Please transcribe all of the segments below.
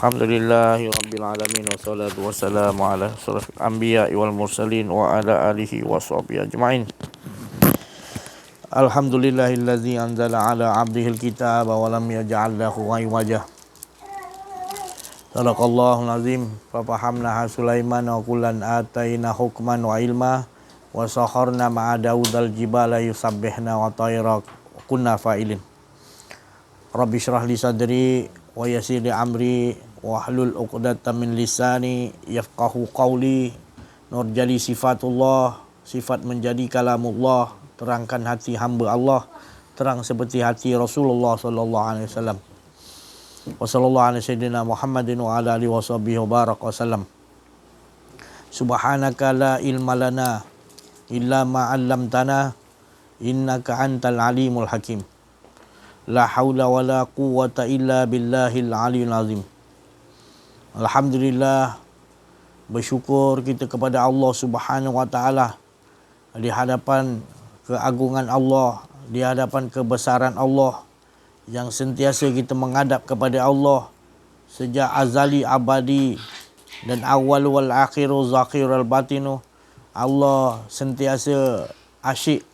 Alhamdulillahi Rabbil Alamin. Wassalatu wassalamu ala asyrafil anbiya'i wal mursalin wa ala alihi wa sahbihi ajma'in. Alhamdulillahillazi anzala ala abdihil kitaba wa lam yaj'al lahu iwaja. Sadaqallahul azim. Fafahamnaha Sulaiman wa kullan ataina hukman wa ilma wa sakharna ma'a Daudal jibala yusabbihna wa tayra kunna fa'ilin. Rabbi syrah li sadri wa yassir li amri wahlul 'uqdatam min lisani yafqahu qawli. Nurjali sifatullah, sifat menjadi kalamullah, terangkan hati hamba Allah, terang seperti hati Rasulullah sallallahu alaihi wasallam. Wa sallallahu ala sayyidina Muhammadin wa ala alihi washabbihi wa baraka wasallam. Subhanaka la ilma lana illa ma 'allamtana innaka antal alimul hakim. La haula wa la quwwata illa billahil aliyil azim. Alhamdulillah, bersyukur kita kepada Allah Subhanahu wa taala di hadapan keagungan Allah, di hadapan kebesaran Allah yang sentiasa kita menghadap kepada Allah sejak azali abadi dan awal wal akhiru zakhirul batinu. Allah sentiasa asyik,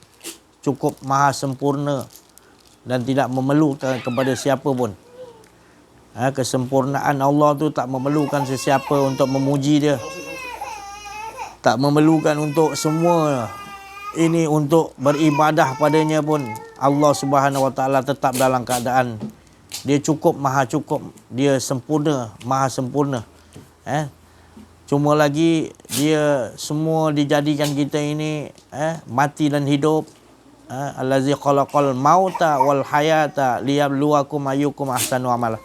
cukup maha sempurna dan tidak memerlukan kepada siapa pun. Kesempurnaan Allah tu tak memerlukan sesiapa untuk memuji dia. Tak memerlukan untuk semua ini untuk beribadah padanya pun. Allah Subhanahu wa taala tetap dalam keadaan dia cukup, maha cukup, dia sempurna, maha sempurna. Cuma lagi dia semua dijadikan kita ini mati dan hidup. Allazi khalaqal mauta wal hayata liyabluwakum ayyukum ahsanu amala.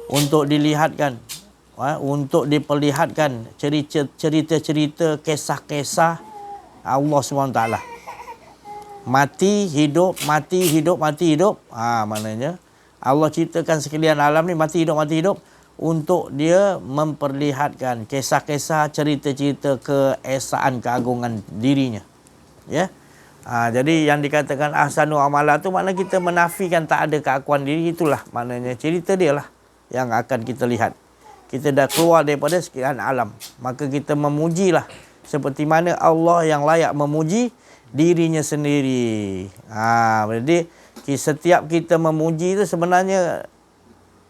Untuk dilihatkan, untuk diperlihatkan cerita-cerita, kisah-kisah Allah SWT. Mati, hidup, mati, hidup, mati, hidup. Maknanya Allah ceritakan sekalian alam ni mati, hidup untuk dia memperlihatkan kisah-kisah, cerita-cerita keesaan, keagungan dirinya. Ya. Jadi yang dikatakan ahsanu amala tu maknanya kita menafikan tak ada keakuan diri, itulah maknanya cerita dia lah yang akan kita lihat. Kita dah keluar daripada sekalian alam, maka kita memujilah seperti mana Allah yang layak memuji dirinya sendiri. Jadi setiap kita memuji itu sebenarnya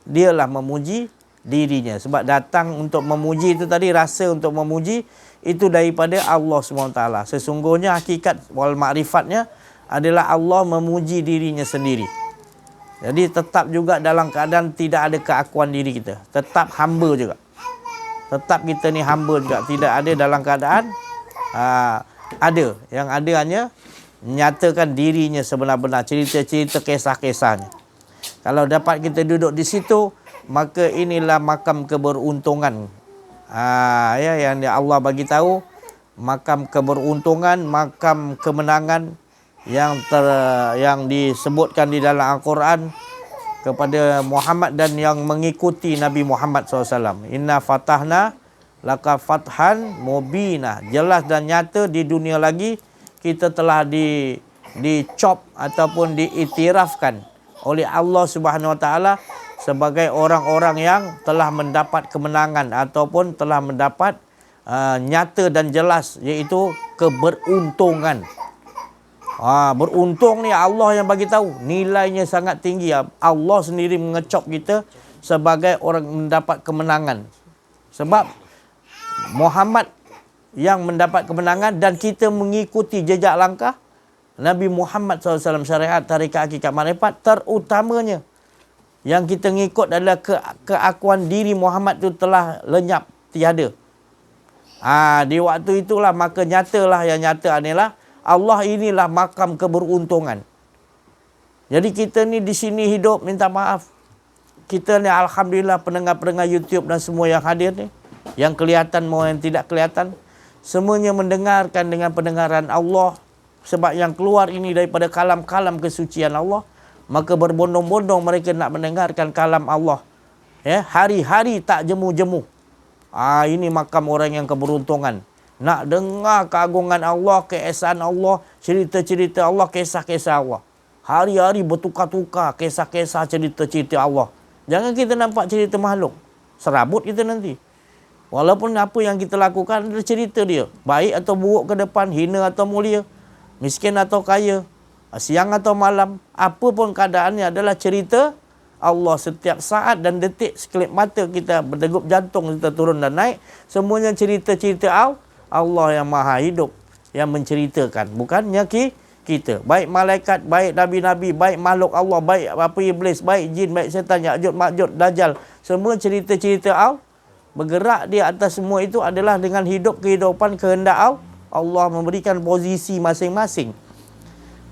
dialah memuji dirinya. Sebab datang untuk memuji itu tadi, rasa untuk memuji itu daripada Allah SWT. Sesungguhnya hakikat wal ma'rifatnya adalah Allah memuji dirinya sendiri. Jadi tetap juga dalam keadaan tidak ada keakuan diri kita. Tetap hamba juga. Tetap kita ni hamba juga. Tidak ada dalam keadaan ada. Yang ada hanya nyatakan dirinya sebenar-benar. Cerita-cerita kisah-kisahnya. Kalau dapat kita duduk di situ, maka inilah makam keberuntungan. Yang Allah bagi tahu, makam keberuntungan, makam kemenangan yang disebutkan di dalam Al-Quran kepada Muhammad dan yang mengikuti Nabi Muhammad SAW. Inna fatahna laka fathan mubina. Jelas dan nyata di dunia lagi kita telah dicop ataupun diiktirafkan oleh Allah Subhanahu wa taala sebagai orang-orang yang telah mendapat kemenangan ataupun telah mendapat nyata dan jelas, iaitu keberuntungan. Beruntung ni Allah yang bagi tahu, nilainya sangat tinggi. Allah sendiri mengecop kita sebagai orang mendapat kemenangan. Sebab Muhammad yang mendapat kemenangan dan kita mengikuti jejak langkah Nabi Muhammad SAW, syariat, tarikat, hakikat, makrifat. Terutamanya yang kita ngikut adalah keakuan diri Muhammad itu telah lenyap, tiada. Di waktu itulah maka nyatalah, yang nyata adalah Allah inilah makam keberuntungan. Jadi kita ni di sini hidup, minta maaf. Kita ni alhamdulillah pendengar-pendengar YouTube dan semua yang hadir ni, yang kelihatan maupun yang tidak kelihatan, semuanya mendengarkan dengan pendengaran Allah. Sebab yang keluar ini daripada kalam-kalam kesucian Allah, maka berbondong-bondong mereka nak mendengarkan kalam Allah. Hari-hari tak jemu-jemu. Ini makam orang yang keberuntungan. Nak dengar keagungan Allah, keesaan Allah, cerita-cerita Allah, kisah-kisah Allah. Hari-hari bertukar-tukar kisah-kisah, cerita-cerita Allah. Jangan kita nampak cerita makhluk. serabut kita nanti. Walaupun apa yang kita lakukan ada cerita dia. Baik atau buruk ke depan, hina atau mulia, miskin atau kaya, siang atau malam. Apa pun keadaannya adalah cerita Allah. Setiap saat dan detik sekelip mata kita berdegup jantung, kita turun dan naik. Semuanya cerita-cerita Allah yang maha hidup yang menceritakan. Bukannya kita. Baik malaikat, baik nabi-nabi, baik makhluk Allah, baik apa iblis, baik jin, baik setan, Ya'juj, Ma'juj, Dajjal. Semua cerita-cerita Allah. Bergerak di atas semua itu adalah dengan hidup kehidupan kehendak Allah memberikan posisi masing-masing.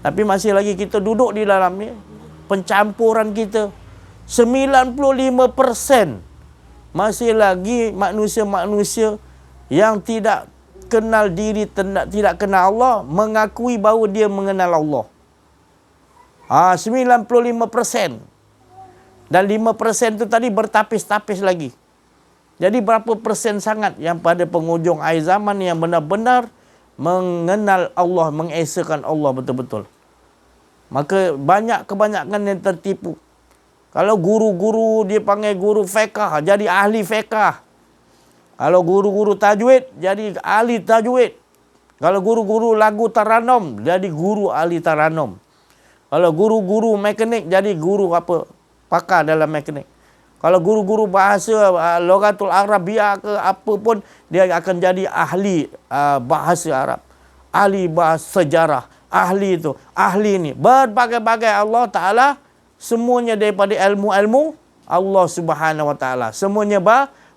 Tapi masih lagi kita duduk di dalamnya. Pencampuran kita 95% masih lagi manusia-manusia yang tidak kenal diri, tidak kenal Allah, mengakui bahawa dia mengenal Allah. 95%. Dan 5% itu tadi bertapis-tapis lagi. Jadi berapa persen sangat yang pada penghujung akhir zaman yang benar-benar mengenal Allah, mengesakan Allah betul-betul. Maka kebanyakan yang tertipu. Kalau guru-guru dia panggil guru fiqh, jadi ahli fiqh. Kalau guru-guru tajwid, jadi ahli tajwid. Kalau guru-guru lagu taranum, jadi guru ahli taranum. Kalau guru-guru mekanik, jadi guru apa? Pakar dalam mekanik. Kalau guru-guru bahasa Lughatul Arabiah ke apa pun, dia akan jadi ahli bahasa Arab. Ahli bahasa sejarah. Ahli itu. Ahli ini. Berbagai-bagai Allah Ta'ala. Semuanya daripada ilmu-ilmu Allah Subhanahu Wa Ta'ala. Semuanya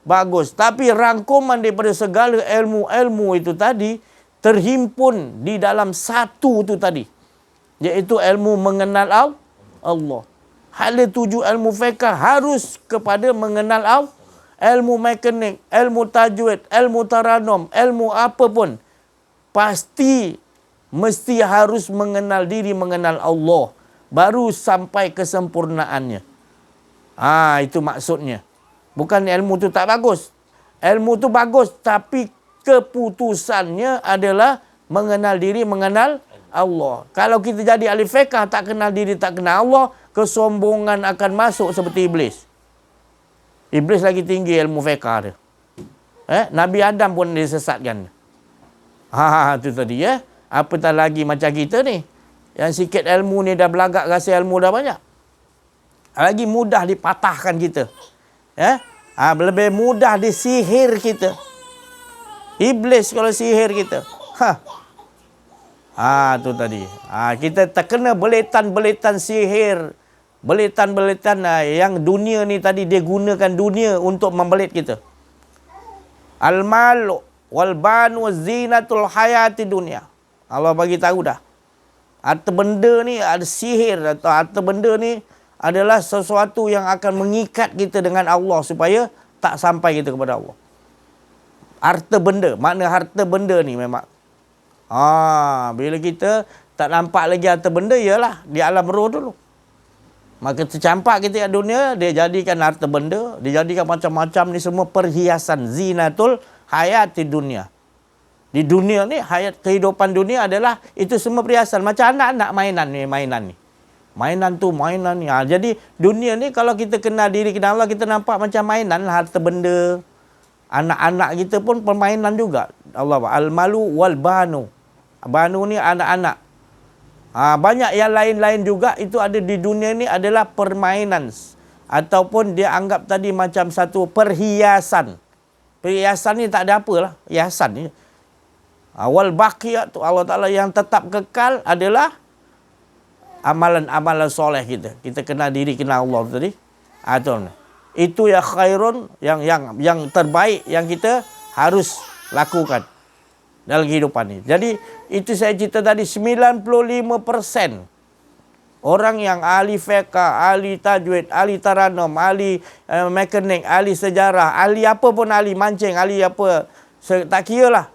bagus. Tapi rangkuman daripada segala ilmu-ilmu itu tadi terhimpun di dalam satu itu tadi. Iaitu ilmu mengenal Allah. Hal 7 ilmu fiqh harus kepada mengenal Allah. Ilmu mekanik, ilmu tajwid, ilmu taranum, ilmu apa pun. Pasti mesti harus mengenal diri, mengenal Allah. Baru sampai kesempurnaannya. Itu maksudnya. Bukan ilmu tu tak bagus. Ilmu tu bagus tapi keputusannya adalah mengenal diri, mengenal Allah. Kalau kita jadi ahli fiqh tak kenal diri, tak kenal Allah, kesombongan akan masuk seperti iblis. Iblis lagi tinggi ilmu fiqh dia. Nabi Adam pun disesatkan. Itu tadi ya. Apatah lagi macam kita ni. Yang sikit ilmu ni dah belagak rasa ilmu dah banyak. Lagi mudah dipatahkan kita. Lebih mudah disihir kita. Iblis kalau sihir kita. Tu tadi. Kita terkena beletan-beletan sihir. Beletan-beletan yang dunia ni tadi dia gunakan dunia untuk membelit kita. Al-malu wal-banu zinatul hayati dunia. Allah bagi tahu dah. Harta benda ni ada sihir atau harta benda ni adalah sesuatu yang akan mengikat kita dengan Allah supaya tak sampai kita kepada Allah. Harta benda, makna harta benda ni memang. Bila kita tak nampak lagi harta benda, ialah di alam roh dulu. Maka tercampak kita di dunia, dia jadikan harta benda, dia jadikan macam-macam ni semua perhiasan. Zinatul hayati dunia. Di dunia ni, hayat kehidupan dunia adalah itu semua perhiasan. Macam anak-anak mainan ni. Mainan tu, mainan ni. Jadi dunia ni kalau kita kenal diri, kenal Allah, kita nampak macam mainan lah, harta benda. Anak-anak kita pun permainan juga. Allah al-malu wal banu. Banu ni anak-anak. Banyak yang lain-lain juga itu ada di dunia ni adalah permainan. Ataupun dia anggap tadi macam satu perhiasan. Perhiasan ni tak ada apalah. Hiasan ni. Wal baqiyat tu Allah Ta'ala yang tetap kekal adalah amalan-amalan soleh kita. Kita kenal diri, kenal Allah tadi. Itu ya khairun, yang terbaik yang kita harus lakukan dalam kehidupan ini. Jadi itu saya cerita tadi 95% orang yang ahli fiqh, ahli tajwid, ahli taranum, ahli mekanik, ahli sejarah, ahli apa pun, ahli mancing, ahli apa, tak kira lah.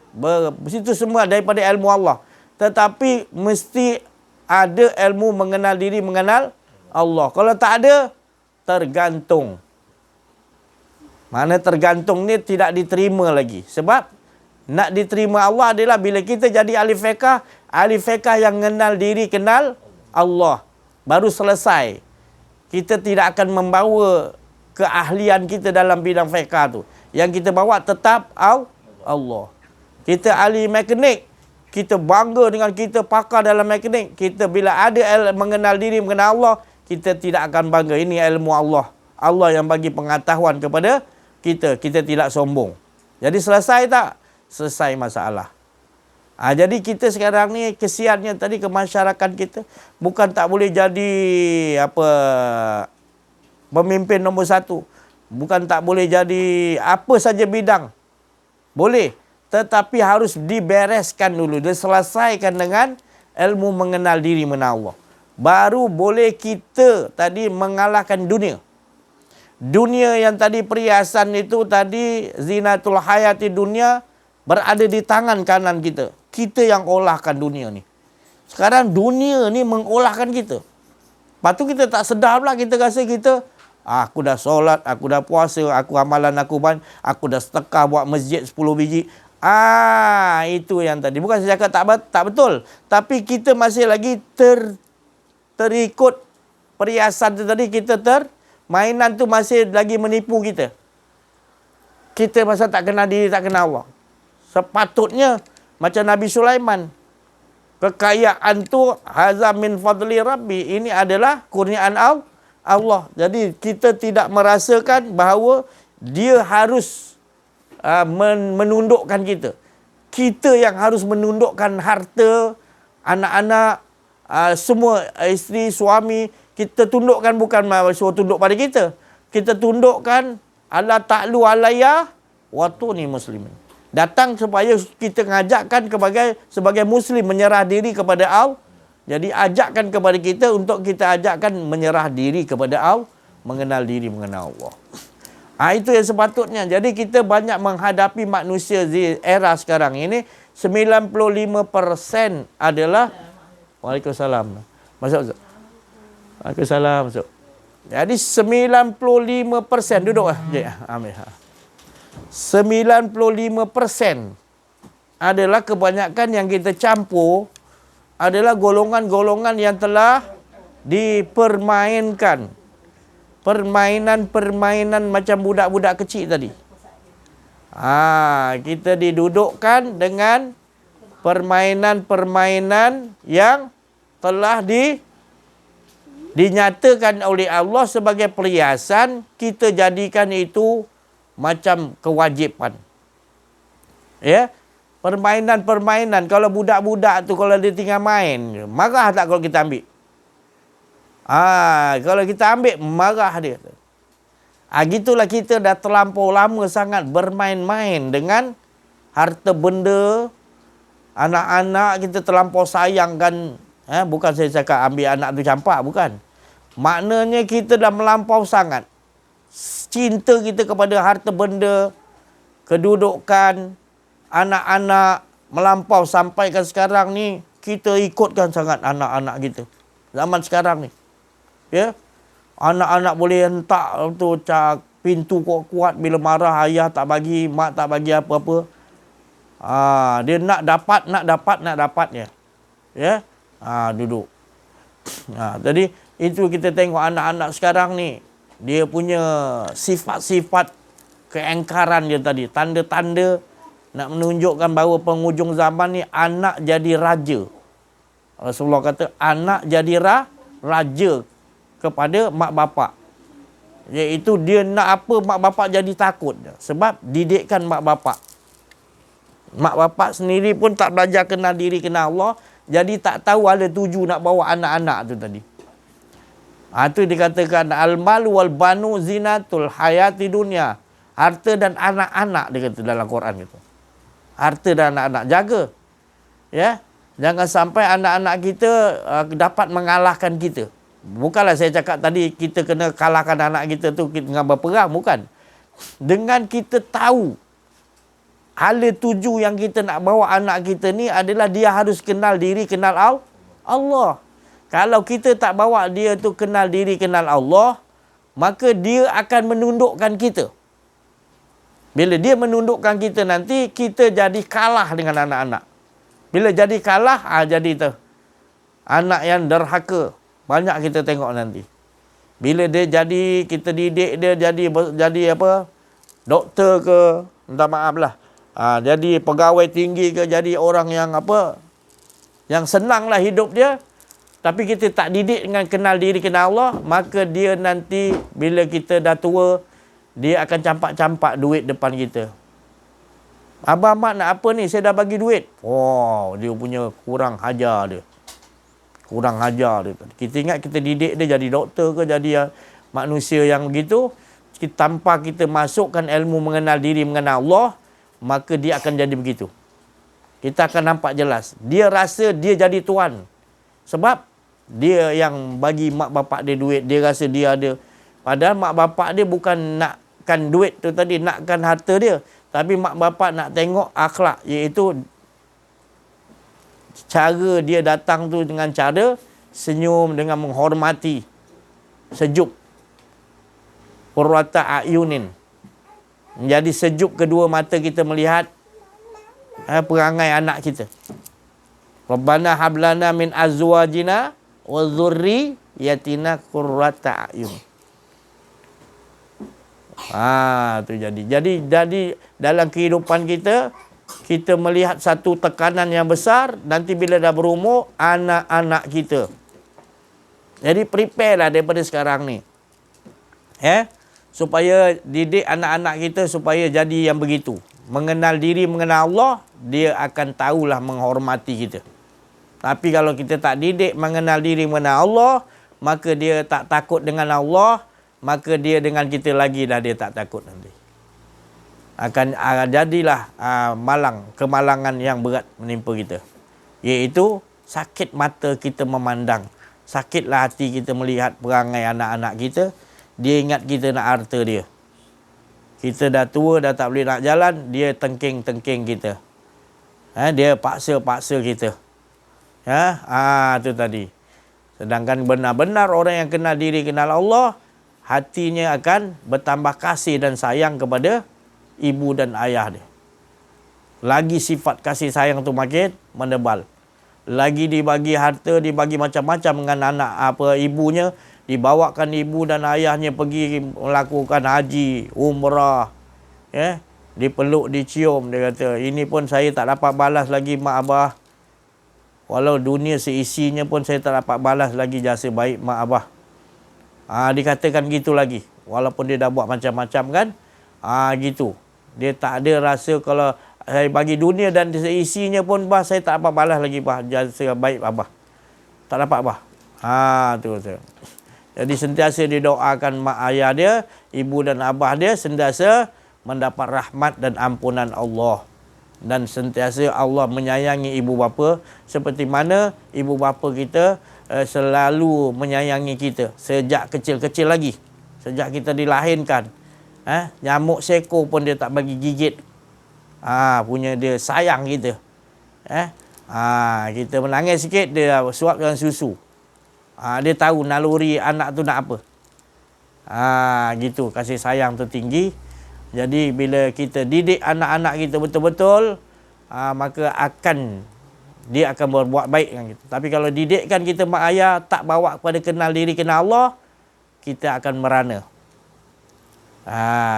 Situ semua daripada ilmu Allah. Tetapi mesti ada ilmu mengenal diri, mengenal Allah. Kalau tak ada, tergantung. Mana tergantung ni tidak diterima lagi. Sebab nak diterima Allah adalah bila kita jadi ahli fiqh yang mengenal diri, kenal Allah. Baru selesai. Kita tidak akan membawa keahlian kita dalam bidang fiqh tu. Yang kita bawa tetap Allah. Kita ahli mekanik, kita bangga dengan kita pakar dalam mekanik. Kita bila ada mengenal diri, mengenal Allah, kita tidak akan bangga. Ini ilmu Allah. Allah yang bagi pengetahuan kepada kita. Kita tidak sombong. Jadi selesai tak? Selesai masalah. Jadi kita sekarang ni kesiannya tadi ke masyarakat kita. Bukan tak boleh jadi pemimpin nombor satu. Bukan tak boleh jadi apa saja bidang. Boleh. Tetapi harus dibereskan dulu. Diselesaikan dengan ilmu mengenal diri, mengenal Allah. Baru boleh kita tadi mengalahkan dunia. Dunia yang tadi perhiasan itu tadi, zinatul hayati dunia, berada di tangan kanan kita. Kita yang olahkan dunia ni. Sekarang dunia ni mengolahkan kita. Lepas tu kita tak sedar pula, kita rasa kita, aku dah solat, aku dah puasa, aku amalan aku banyak, aku dah sedekah buat masjid 10 biji. Itu yang tadi. Bukan saya cakap tak betul. Tapi kita masih lagi terikut perhiasan tu tadi, mainan tu masih lagi menipu kita. Kita masa tak kenal diri, tak kenal Allah. Sepatutnya macam Nabi Sulaiman. Kekayaan tu haza min fadli rabbi. Ini adalah kurniaan Allah. Jadi kita tidak merasakan bahawa dia harus menundukkan kita. Kita yang harus menundukkan harta, anak-anak, semua isteri, suami. Kita tundukkan, bukan suruh tunduk pada kita. Kita tundukkan ala ta'lu alayya wa tuni muslimin. Datang supaya kita mengajakkan sebagai Muslim menyerah diri kepada Allah. Jadi ajakkan kepada kita untuk kita ajakkan menyerah diri kepada Allah. Mengenal diri, mengenal Allah. Itu yang sepatutnya. Jadi kita banyak menghadapi manusia di era sekarang ini. 95% adalah... Waalaikumsalam. Masuk. Waalaikumsalam. Masuk. Jadi 95% duduk. Ambil. 95% adalah kebanyakan yang kita campur adalah golongan-golongan yang telah dipermainkan. Permainan-permainan macam budak-budak kecil tadi. Kita didudukkan dengan permainan-permainan yang telah dinyatakan oleh Allah sebagai perhiasan. Kita jadikan itu macam kewajipan. Ya, permainan-permainan. Kalau budak-budak tu kalau dia tinggal main, marah tak kalau kita ambil? Kalau kita ambil, marah dia. Gitulah kita dah terlampau lama sangat bermain-main dengan harta benda. Anak-anak kita terlampau sayangkan. Bukan saya cakap ambil anak tu campak, bukan. Maknanya kita dah melampau sangat cinta kita kepada harta benda, kedudukan, anak-anak melampau sampai ke sekarang ni kita ikutkan sangat anak-anak kita. Zaman sekarang ni. Ya. Anak-anak boleh hentak tu pintu kuat-kuat bila marah ayah tak bagi, mak tak bagi apa-apa. Dia nak dapatnya. Ya. Duduk. Jadi itu kita tengok anak-anak sekarang ni. Dia punya sifat-sifat keengkaran dia tadi. Tanda-tanda nak menunjukkan bahawa penghujung zaman ni anak jadi raja. Rasulullah kata anak jadi raja kepada mak bapak. Iaitu dia nak apa mak bapak jadi takut. Sebab didikkan mak bapak. Mak bapak sendiri pun tak belajar kenal diri, kenal Allah. Jadi tak tahu ada tuju nak bawa anak-anak tu tadi. Itu dikatakan al-mal wal banu zinatul hayati dunia. Harta dan anak-anak dia kata dalam Quran itu. Harta dan anak-anak jaga. Ya. Jangan sampai anak-anak kita dapat mengalahkan kita. Bukanlah saya cakap tadi kita kena kalahkan anak kita tu dengan berperang, bukan. Dengan kita tahu hala tuju yang kita nak bawa anak kita ni adalah dia harus kenal diri, kenal Allah. Kalau kita tak bawa dia tu kenal diri, kenal Allah, maka dia akan menundukkan kita. Bila dia menundukkan kita nanti, kita jadi kalah dengan anak-anak. Bila jadi kalah, jadi tu anak yang derhaka. Banyak kita tengok nanti. Bila dia jadi, kita didik dia jadi apa? Doktor ke, minta maaf lah. Jadi pegawai tinggi ke, jadi orang yang apa? Yang senang lah hidup dia. Tapi kita tak didik dengan kenal diri, kenal Allah, maka dia nanti bila kita dah tua, dia akan campak-campak duit depan kita. Abang Mak nak apa ni? Saya dah bagi duit. Oh, dia punya kurang hajar dia. Kurang hajar dia. Kita ingat kita didik dia jadi doktor ke, jadi manusia yang begitu. Tanpa kita masukkan ilmu mengenal diri, mengenal Allah, maka dia akan jadi begitu. Kita akan nampak jelas. Dia rasa dia jadi tuan. Sebab dia yang bagi mak bapak dia duit. Dia rasa dia ada. Padahal mak bapak dia bukan nakkan duit tu tadi, nakkan harta dia. Tapi mak bapak nak tengok akhlak, iaitu cara dia datang tu dengan cara senyum, dengan menghormati, sejuk. Qurrata a'yunin. Menjadi sejuk kedua mata kita melihat perangai anak kita. Rabbana hablana min azwajina wa dzurriyyatina qurrata a'yun. Tu jadi dalam kehidupan kita, kita melihat satu tekanan yang besar. Nanti bila dah berumur, anak-anak kita. Jadi prepare lah daripada sekarang ni. Supaya didik anak-anak kita supaya jadi yang begitu. Mengenal diri, mengenal Allah, dia akan tahulah menghormati kita. Tapi kalau kita tak didik mengenal diri, mengenal Allah, maka dia tak takut dengan Allah, maka dia dengan kita lagi dah dia tak takut nanti. Akan jadilah kemalangan yang berat menimpa kita. Iaitu sakit mata kita memandang. Sakitlah hati kita melihat perangai anak-anak kita. Dia ingat kita nak harta dia. Kita dah tua, dah tak boleh nak jalan, dia tengking-tengking kita. Dia paksa-paksa kita. Tu tadi. Sedangkan benar-benar orang yang kenal diri, kenal Allah, hatinya akan bertambah kasih dan sayang kepada ibu dan ayah dia. Lagi sifat kasih sayang tu makin menebal. Lagi dibagi harta, dibagi macam-macam dengan anak ibunya, dibawakan ibu dan ayahnya pergi melakukan haji, umrah. Dipeluk, dicium. Dia kata, ini pun saya tak dapat balas lagi mak abah. Walau dunia seisinya pun saya tak dapat balas lagi jasa baik mak abah. Dikatakan gitu lagi. Walaupun dia dah buat macam-macam kan. Gitu. Dia tak ada rasa kalau saya bagi dunia dan seisinya pun bah, saya tak dapat balas lagi bah jasa baik abah. Tak dapat bah. Tu. Jadi sentiasa didoakan mak ayah dia, ibu dan abah dia sentiasa mendapat rahmat dan ampunan Allah. Dan sentiasa Allah menyayangi ibu bapa seperti mana ibu bapa kita selalu menyayangi kita sejak kecil-kecil lagi. Sejak kita dilahirkan. Nyamuk seko pun dia tak bagi gigit. Punya dia sayang kita. Kita menangis sikit, dia suapkan susu. Dia tahu naluri anak tu nak apa. Gitu, kasih sayang tu tinggi. Jadi bila kita didik anak-anak kita betul-betul, maka dia akan berbuat baik dengan kita. Tapi kalau didikkan kita mak ayah tak bawa kepada kenal diri, kenal Allah, kita akan merana.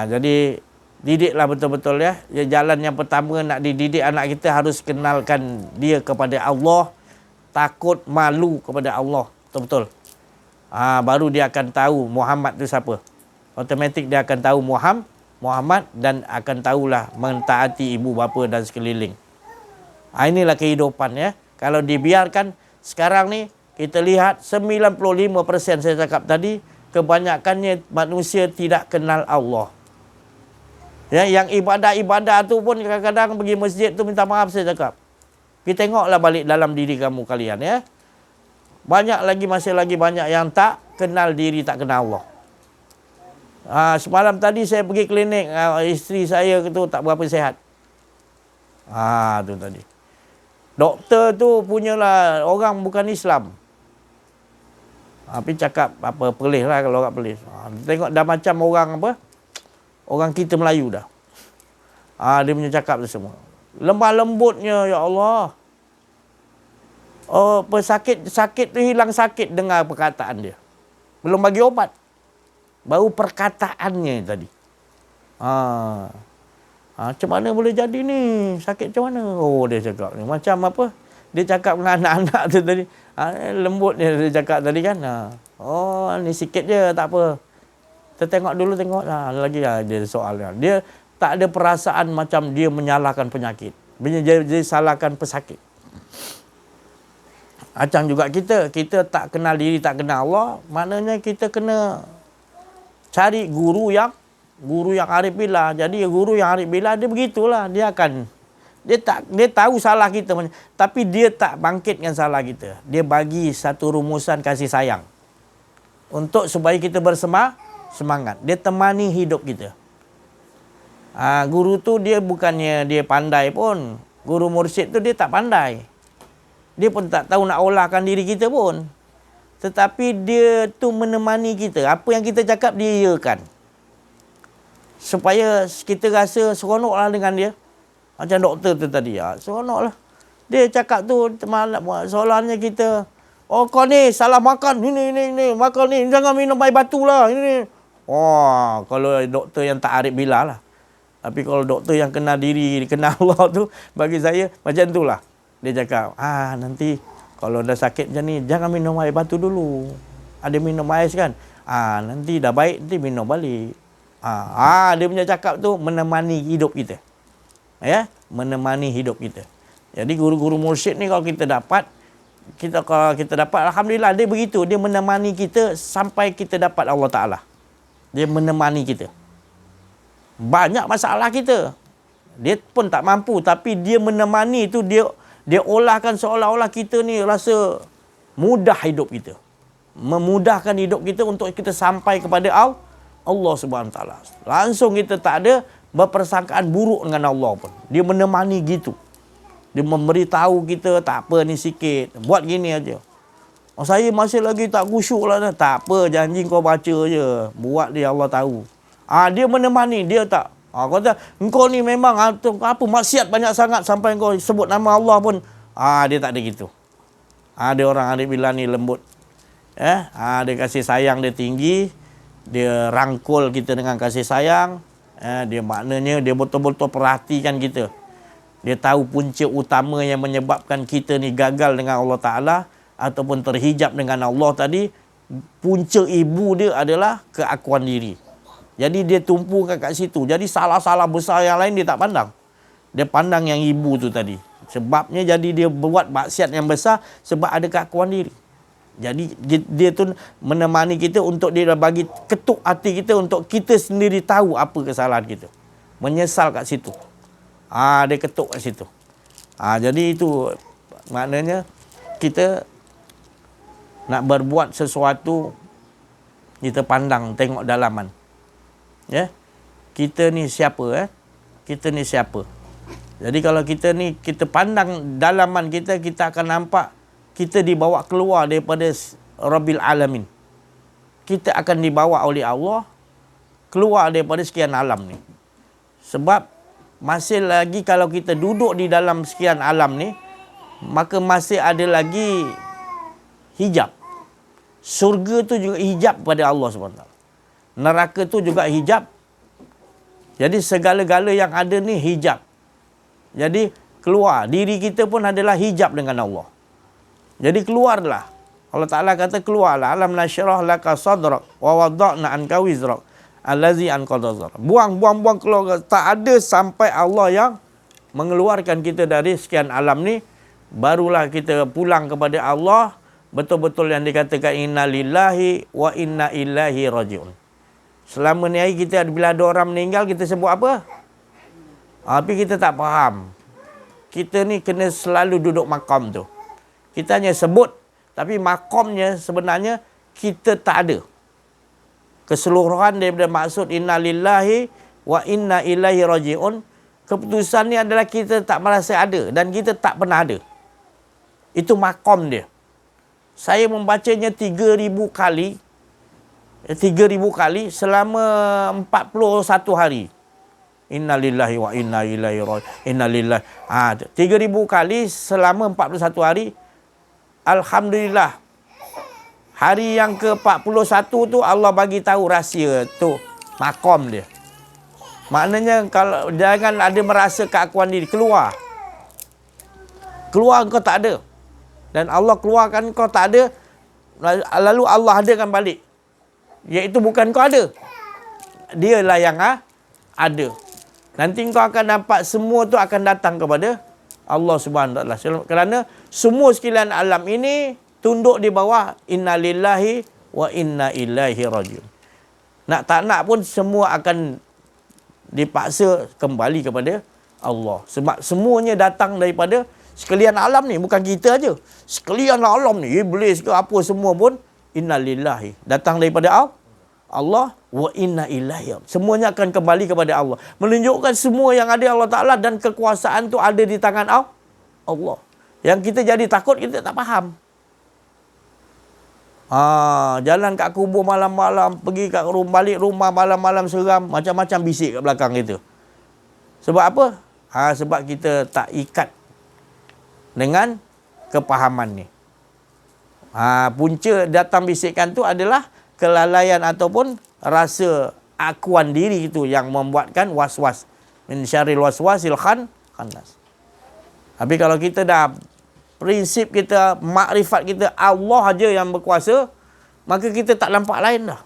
Jadi didiklah betul-betul ya. Jalan yang pertama nak dididik anak kita harus kenalkan dia kepada Allah, takut malu kepada Allah. Betul-betul. Baru dia akan tahu Muhammad tu siapa. Automatik dia akan tahu Muhammad dan akan tahulah mentaati ibu bapa dan sekeliling. Inilah kehidupan ya. Kalau dibiarkan sekarang ni kita lihat 95% saya cakap tadi, kebanyakannya manusia tidak kenal Allah. Ya, yang ibadah-ibadah tu pun kadang-kadang pergi masjid tu minta maaf saya cakap. Kita tengoklah balik dalam diri kamu kalian ya. Masih lagi banyak yang tak kenal diri, tak kenal Allah. Semalam tadi saya pergi klinik, isteri saya tu tak berapa sihat. Tu tadi. Doktor tu punyalah orang bukan Islam. Tapi cakap apa pelih lah kalau orang pelih. Tengok dah macam orang apa? Orang kita Melayu dah. Dia punya cakap tu semua. Lemah lembutnya, ya Allah. Sakit tu hilang sakit dengar perkataan dia. Belum bagi obat. Baru perkataannya tadi. Macam mana boleh jadi ni? Sakit macam mana? Oh, dia cakap ni. Macam apa? Dia cakap dengan anak-anak tu tadi. Lembut dia cakap tadi kan. Oh, ni sikit je, tak apa. Kita tengok dulu, tengok lah. Lagi lah dia soal. Dia tak ada perasaan macam dia menyalahkan penyakit. Dia salahkan pesakit. Macam juga kita tak kenal diri, tak kenal Allah, maknanya kita kena cari guru yang arif billah. Jadi guru yang arif billah dia begitulah, dia tahu salah kita, tapi dia tak bangkitkan salah kita. Dia bagi satu rumusan kasih sayang untuk supaya kita bersemangat. Dia temani hidup kita. Guru tu dia bukannya dia pandai pun. Guru mursyid tu dia tak pandai. Dia pun tak tahu nak olahkan diri kita pun. Tetapi dia tu menemani kita. Apa yang kita cakap dia iakan. Supaya kita rasa seronoklah dengan dia. Macam doktor tu tadi. Seronoklah. Dia cakap tu seolahnya kita, oh kau ni salah makan. Ini makan ni. Jangan minum air batu lah. Ini. Oh, kalau doktor yang tak arif billah lah. Tapi kalau doktor yang kenal diri, kenal Allah tu, bagi saya macam tu lah. Dia cakap, nanti kalau dah sakit macam ni, jangan minum air batu dulu. Ada minum ais kan? Nanti dah baik, nanti minum balik. Dia punya cakap tu menemani hidup kita. Ya, menemani hidup kita. Jadi guru-guru mursyid ni kalau kita dapat, alhamdulillah dia begitu. Dia menemani kita sampai kita dapat Allah Ta'ala. Dia menemani kita. Banyak masalah kita. Dia pun tak mampu, tapi dia menemani tu, dia olahkan seolah-olah kita ni rasa mudah hidup kita. Memudahkan hidup kita untuk kita sampai kepada Allah Subhanahu Wa Taala. Langsung kita tak ada berpersangkaan buruk dengan Allah pun. Dia menemani gitu. Dia memberitahu kita, tak apa ni sikit, buat gini aja. Saya masih lagi tak khusyuk lah. Tak apa, janji kau baca je. Buat dia, Allah tahu. Dia menemani, dia tak. Kau kata, engkau ni memang apa maksiat banyak sangat sampai engkau sebut nama Allah pun. Dia tak ada gitu. Dia orang arif billah ni lembut. Dia kasih sayang dia tinggi. Dia rangkul kita dengan kasih sayang. Dia maknanya dia betul-betul perhatikan kita. Dia tahu punca utama yang menyebabkan kita ni gagal dengan Allah Ta'ala ataupun terhijab dengan Allah tadi. Punca ibu dia adalah keakuan diri. Jadi dia tumpukan kat situ. Jadi salah-salah besar yang lain dia tak pandang. Dia pandang yang ibu tu tadi. Sebabnya jadi dia buat maksiat yang besar sebab ada keakuan diri. Jadi dia tu menemani kita untuk dia bagi ketuk hati kita untuk kita sendiri tahu apa kesalahan kita. Menyesal kat situ. Dia ketuk kat situ. Jadi itu maknanya kita nak berbuat sesuatu, kita pandang, tengok dalaman. Ya, kita ni siapa? Kita ni siapa? Jadi kalau kita pandang dalaman kita, kita akan nampak kita dibawa keluar daripada Rabbil Alamin. Kita akan dibawa oleh Allah keluar daripada sekian alam ni. Sebab masih lagi kalau kita duduk di dalam sekian alam ni, maka masih ada lagi hijab. Surga tu juga hijab pada Allah SWT. Neraka tu juga hijab. Jadi segala-gala yang ada ni hijab. Jadi keluar. Diri kita pun adalah hijab dengan Allah. Jadi keluarlah. Allah Ta'ala kata keluarlah. Alam nasyrah laka sadrak wa wada'na anka wizrak allazi anqadha dhahrak. Buang keluar. Tak ada sampai Allah yang mengeluarkan kita dari sekian alam ni. Barulah kita pulang kepada Allah. Betul-betul yang dikatakan inna lillahi wa inna ilaihi raji'un. Selama ni kita bila ada orang meninggal, kita sebut apa? Tapi kita tak faham. Kita ni kena selalu duduk makam tu. Kita hanya sebut, tapi makamnya sebenarnya kita tak ada. Keseluruhan daripada maksud inna lillahi wa inna ilaihi raji'un. Keputusan ni adalah kita tak merasa ada dan kita tak pernah ada. Itu makam dia. Saya membacanya 3,000 kali. 3,000 kali selama 41 hari. Innalillahi wa inna ilaihi raji'un. Innalillahi. 3,000 kali selama 41 hari. Alhamdulillah. Hari yang ke-41 tu Allah bagi tahu rahsia tu makom dia. Maknanya kalau jangan ada merasa keakuan diri, keluar. Keluar kau tak ada. Dan Allah keluarkan kau tak ada, lalu Allah adakan balik. Iaitu bukan kau ada. Dialah yang ada. Nanti kau akan nampak semua tu akan datang kepada Allah Subhanahu Wa Taala. Kerana semua sekalian alam ini tunduk di bawah inna lillahi wa inna ilaihi rajiun. Nak tak nak pun semua akan dipaksa kembali kepada Allah. Sebab semuanya datang daripada sekalian alam ni, bukan kita aja. Sekalian alam ni, iblis ke apa semua pun inna lillahi, datang daripada Allah wa inna ilaihi. Semuanya akan kembali kepada Allah. Menunjukkan semua yang ada Allah Ta'ala dan kekuasaan tu ada di tangan Allah. Yang kita jadi takut, kita tak faham. Jalan kat kubur malam-malam, pergi kat balik rumah malam-malam seram, macam-macam bisik kat belakang kita. Sebab apa? Sebab kita tak ikat dengan kepahaman ni. Punca datang bisikan tu adalah kelalaian ataupun rasa akuan diri itu yang membuatkan was-was. Min syarril waswasil khannas. Tapi kalau kita dah prinsip kita, makrifat kita Allah aja yang berkuasa, maka kita tak nampak lain dah.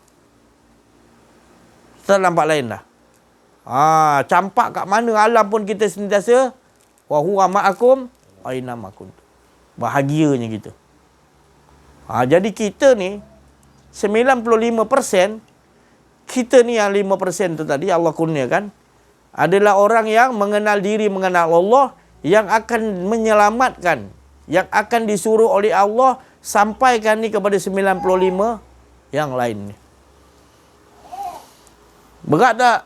Kita tak nampak lain dah. Campak kat mana alam pun kita sentiasa wa huwa ma'akum aina ma kuntum. Bahagianya kita. Jadi kita ni 95%, kita ni yang 5% tu tadi Allah kurniakan adalah orang yang mengenal diri, mengenal Allah, yang akan menyelamatkan, yang akan disuruh oleh Allah sampaikan ni kepada 95 yang lain ni. Berat tak?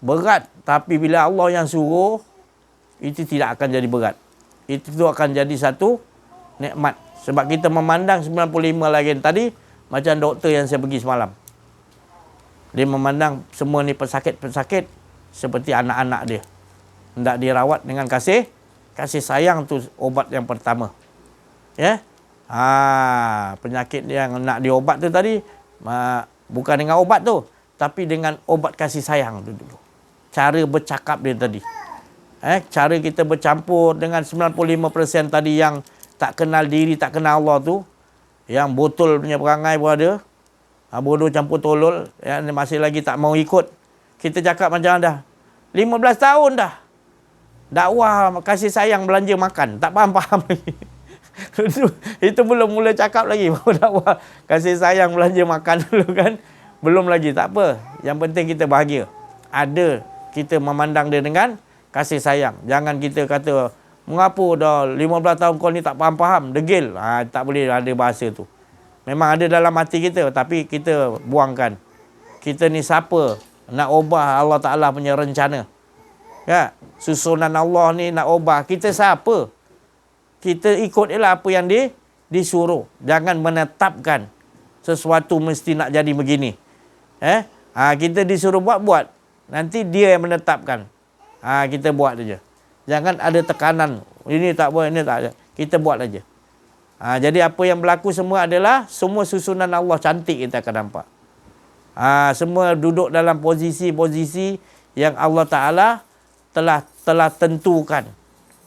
Berat. Tapi bila Allah yang suruh, itu tidak akan jadi berat. Itu akan jadi satu nikmat. Sebab kita memandang 95 lagi tadi macam doktor yang saya pergi semalam. Dia memandang semua ni pesakit-pesakit seperti anak-anak dia. Hendak dirawat dengan kasih sayang tu obat yang pertama. Ya. Penyakit yang nak diobat tu tadi bukan dengan obat tu, tapi dengan obat kasih sayang tu dulu. Cara bercakap dia tadi. Cara kita bercampur dengan 95% tadi yang tak kenal diri, tak kenal Allah tu, yang botol punya perangai pun ada, bodoh campur tolol, yang masih lagi tak mau ikut. Kita cakap macam dah 15 tahun dah dakwah kasih sayang belanja makan, tak faham lagi. Itu belum mula cakap lagi, baru dakwah kasih sayang belanja makan dulu kan. Belum lagi, tak apa. Yang penting kita bahagia. Ada, kita memandang dia dengan kasih sayang. Jangan kita kata, mengapa dah 15 tahun kau ni tak faham-faham, degil. Tak boleh ada bahasa tu. Memang ada dalam hati kita, tapi kita buangkan. Kita ni siapa nak ubah Allah Ta'ala punya rencana? Ya, susunan Allah ni nak ubah. Kita siapa? Kita ikut ialah apa yang disuruh. Jangan menetapkan sesuatu mesti nak jadi begini. Kita disuruh buat. Nanti dia yang menetapkan. Kita buat saja. Jangan ada tekanan. Ini tak boleh, ini tak ada. Kita buat saja. Jadi apa yang berlaku semua adalah semua susunan Allah cantik kita akan nampak. Semua duduk dalam posisi-posisi yang Allah Ta'ala telah tentukan.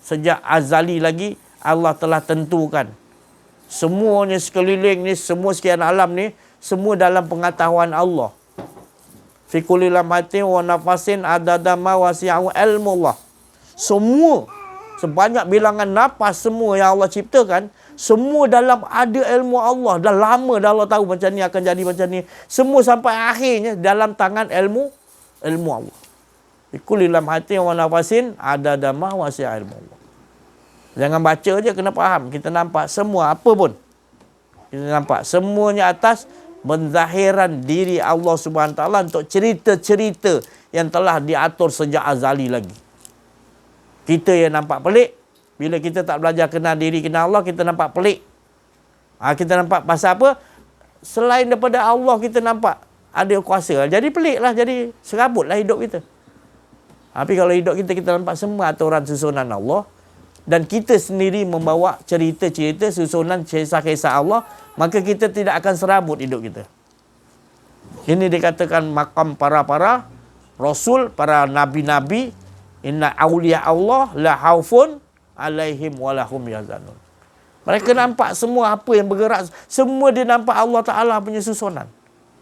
Sejak azali lagi Allah telah tentukan. Semuanya sekeliling ni, semua sekian alam ni, semua dalam pengetahuan Allah. Fi kulli lamhatin wa nafasin adada ma wasi'u ilmullah. Semua, sebanyak bilangan nafas semua yang Allah ciptakan, semua dalam ada ilmu Allah. Dah lama dah Allah tahu macam ni akan jadi macam ni. Semua sampai akhirnya dalam tangan ilmu Allah. Fi kulli lamhatin wa nafasin adada ma wasi'u ilmullah. Jangan baca je, kena faham. Kita nampak semua apa pun. Kita nampak semuanya atas penzahiran diri Allah Subhanahu Taala untuk cerita-cerita yang telah diatur sejak azali lagi. Kita yang nampak pelik, bila kita tak belajar kenal diri, kenal Allah, kita nampak pelik. Kita nampak pasal apa? Selain daripada Allah, kita nampak ada kuasa. Jadi pelik lah, jadi serabut lah hidup kita. Tapi kalau hidup kita nampak semua aturan susunan Allah, dan kita sendiri membawa cerita-cerita susunan kisah-kisah Allah, maka kita tidak akan serabut hidup kita. Ini dikatakan makam para rasul, para nabi-nabi. Inna awliya Allah la haufun alaihim walahum yazanun. Mereka nampak semua apa yang bergerak, semua dia nampak Allah Ta'ala punya susunan.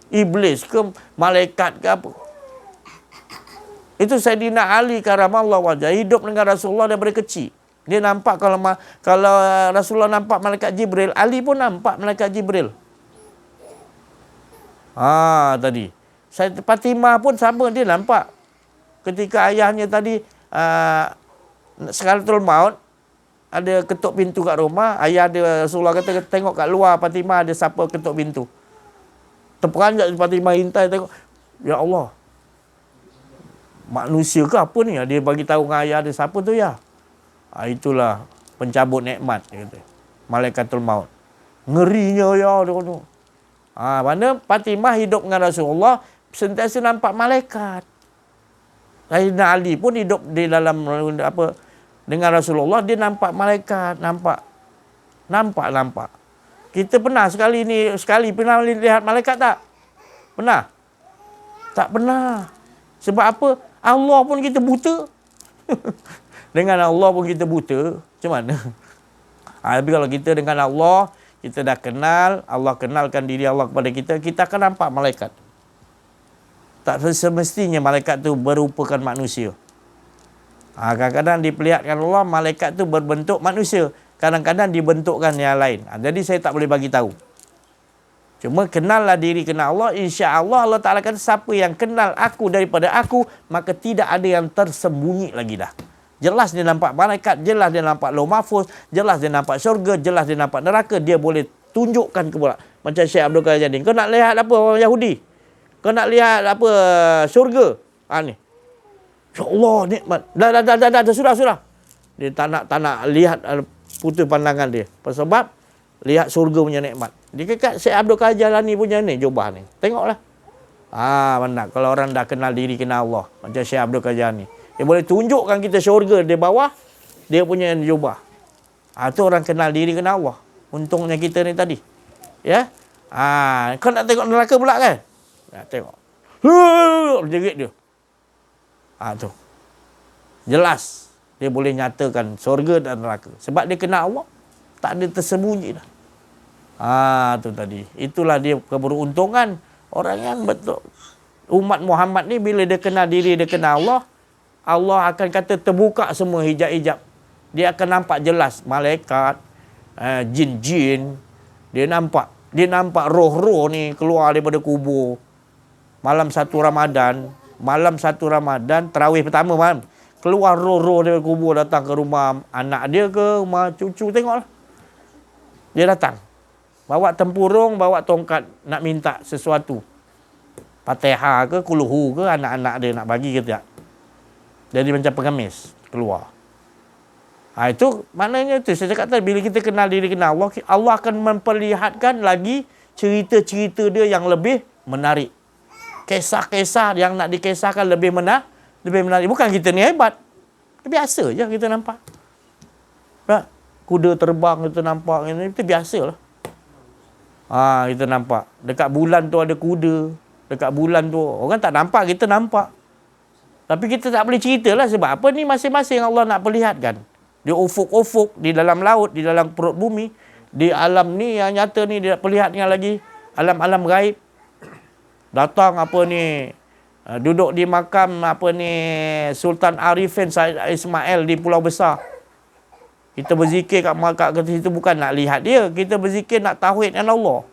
Iblis ke, malaikat ke apa. Itu Sayyidina Ali karamallahu wajah, hidup dengan Rasulullah daripada kecil. Dia nampak kalau Rasulullah nampak malaikat Jibril, Ali pun nampak malaikat Jibril. Tadi. Fatimah pun sama, dia nampak. Ketika ayahnya tadi Sakaratul Maut, ada ketuk pintu kat rumah, ayah dia Rasulullah kata tengok kat luar Fatimah ada siapa ketuk pintu. Terperanjat Fatimah hintai tengok, ya Allah, manusia ke apa ni? Dia bagi tahu dengan ayah dia, siapa tu ya? Itulah pencabut nikmat, dia kata. Malaikatul Maut. Ngerinya ya dia kata. Mana Fatimah hidup dengan Rasulullah sentiasa nampak malaikat. Sayyidina Ali pun hidup di dalam dengan Rasulullah, dia nampak malaikat, nampak. Kita pernah sekali pernah lihat malaikat tak? Pernah? Tak pernah. Sebab apa? Allah pun kita buta. Dengan Allah pun kita buta. Macam mana? Tapi kalau kita dengan Allah, kita dah kenal, Allah kenalkan diri Allah kepada kita, kita akan nampak malaikat. Tak semestinya malaikat tu berupakan manusia. Kadang-kadang diperlihatkan Allah, malaikat tu berbentuk manusia. Kadang-kadang dibentukkan yang lain. Jadi saya tak boleh bagi tahu. Cuma kenallah diri, kenal Allah. InsyaAllah Allah Ta'ala kata, siapa yang kenal aku daripada aku, maka tidak ada yang tersembunyi lagi dah. Jelas dia nampak malaikat, jelas dia nampak Lauh Mahfuz, jelas dia nampak syurga, jelas dia nampak neraka. Dia boleh tunjukkan ke pula. Macam Syekh Abdul Qadir Jani. Kau nak lihat apa orang Yahudi? Kau nak lihat apa syurga? Ni. InsyaAllah nikmat. Dah, sudah. Dia tak nak lihat putus pandangan dia. Sebab lihat syurga punya nikmat. Dia kata Syekh Abdul Qadir Jalani punya ni, jubah ni. Tengoklah. Mana kalau orang dah kenal diri, kenal Allah. Macam Syekh Abdul Qadir Jalani. Dia boleh tunjukkan kita syurga di bawah dia punya jubah. Itu orang kenal diri, kenal Allah. Untungnya kita ni tadi. Ya. Kau nak tengok neraka pula kan? Nak tengok. Jerit dia. Tu. Jelas. Dia boleh nyatakan syurga dan neraka. Sebab dia kenal Allah. Tak ada tersembunyi dah. Tu tadi. Itulah dia keberuntungan. Orang yang betul. Umat Muhammad ni bila dia kenal diri, dia kenal Allah. Allah akan kata terbuka semua hijab-hijab. Dia akan nampak jelas. Malaikat. Jin-jin. Dia nampak roh-roh ni keluar daripada kubur. Malam 1 Ramadan, tarawih pertama malam. Keluar roh-roh dari kubur, datang ke rumah anak dia ke, rumah cucu, tengoklah. Dia datang. Bawa tempurung, bawa tongkat, nak minta sesuatu. Fatihah ke, kuluhu ke, anak-anak dia nak bagi ke tak. Jadi macam pengemis, keluar. Itu maknanya tu saya cakap tadi, bila kita kenal diri, kenal Allah, Allah akan memperlihatkan lagi cerita-cerita dia yang lebih menarik. Kisah-kisah yang nak dikisahkan lebih menarik. Bukan kita ni hebat. Biasa je kita nampak. Kuda terbang kita nampak. Itu biasalah. Kita nampak. Dekat bulan tu ada kuda. Dekat bulan tu. Orang tak nampak, kita nampak. Tapi kita tak boleh ceritalah sebab apa ni masing-masing Allah nak perlihatkan. Di ufuk-ufuk, di dalam laut, di dalam perut bumi. Di alam ni yang nyata ni dia perlihatkan lagi. Alam-alam gaib. Datang duduk di makam Sultan Arifin Said Ismail di Pulau Besar. Kita berzikir kat situ bukan nak lihat dia, kita berzikir nak tauhidkan Allah.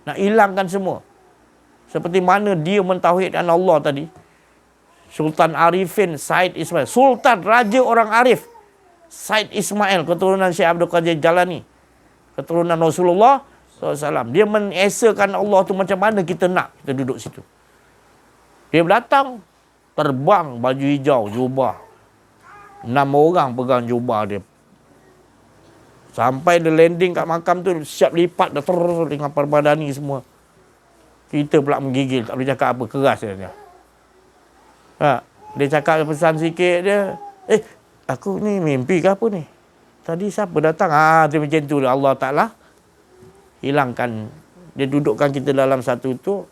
Nak hilangkan semua. Seperti mana dia mentauhidkan Allah tadi. Sultan Arifin Said Ismail, Sultan Raja orang Arif Said Ismail, keturunan Syekh Abdul Qadir Jalani, keturunan Rasulullah SAW. Dia mengesakan Allah tu macam mana kita nak. Kita duduk situ. Dia datang, terbang baju hijau, jubah. 6 orang pegang jubah dia. Sampai dia landing kat makam tu, siap lipat dah dengan perbadani semua. Kita pula menggigil, tak boleh cakap apa, keras dia. Dia cakap pesan sikit dia. Aku ni mimpi ke apa ni? tadi siapa datang? Dia macam tu. Allah Ta'ala hilangkan. Dia dudukkan kita dalam satu tu,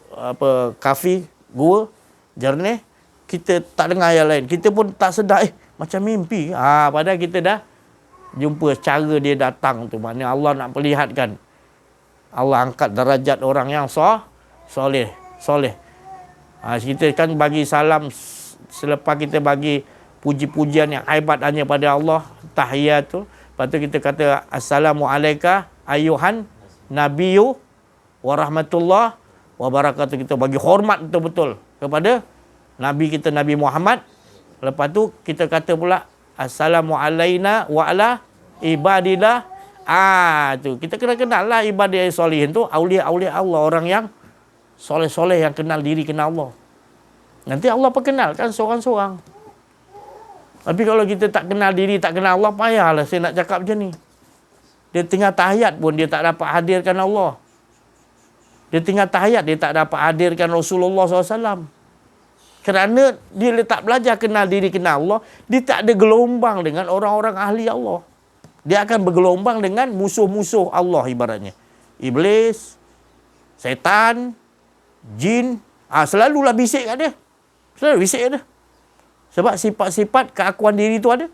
kafi, gua, jernih. Kita tak dengar yang lain. Kita pun tak sedar, macam mimpi. Padahal kita dah jumpa cara dia datang tu. Maknanya Allah nak perlihatkan. Allah angkat darajat orang yang soleh. Kita kan bagi salam selepas kita bagi puji-pujian yang hebat hanya pada Allah, tahiyat tu. Lepas tu kita kata Assalamualaikum ayuhan nabiyyu wa rahmatullah wa barakatuh. Kita bagi hormat betul-betul kepada Nabi kita, Nabi Muhammad. Lepas tu kita kata pula Assalamualaikum wa ala ibadillah. Tu kita kena kenal lah ibadah yang solehin tu, aulia-aulia Allah, orang yang soleh-soleh, yang kenal diri, kenal Allah. Nanti Allah perkenalkan seorang-seorang. Tapi kalau kita tak kenal diri, tak kenal Allah, payahlah saya nak cakap macam ni. Dia tengah tahiyat pun dia tak dapat hadirkan Allah. Dia tengah tahiyat, dia tak dapat hadirkan Rasulullah SAW. Kerana dia tak belajar kenal diri, kenal Allah, dia tak ada gelombang dengan orang-orang ahli Allah. Dia akan bergelombang dengan musuh-musuh Allah ibaratnya. Iblis, setan, jin. Selalulah bisik kat dia. Selalu bisik kat dia. Sebab sifat-sifat keakuan diri tu ada.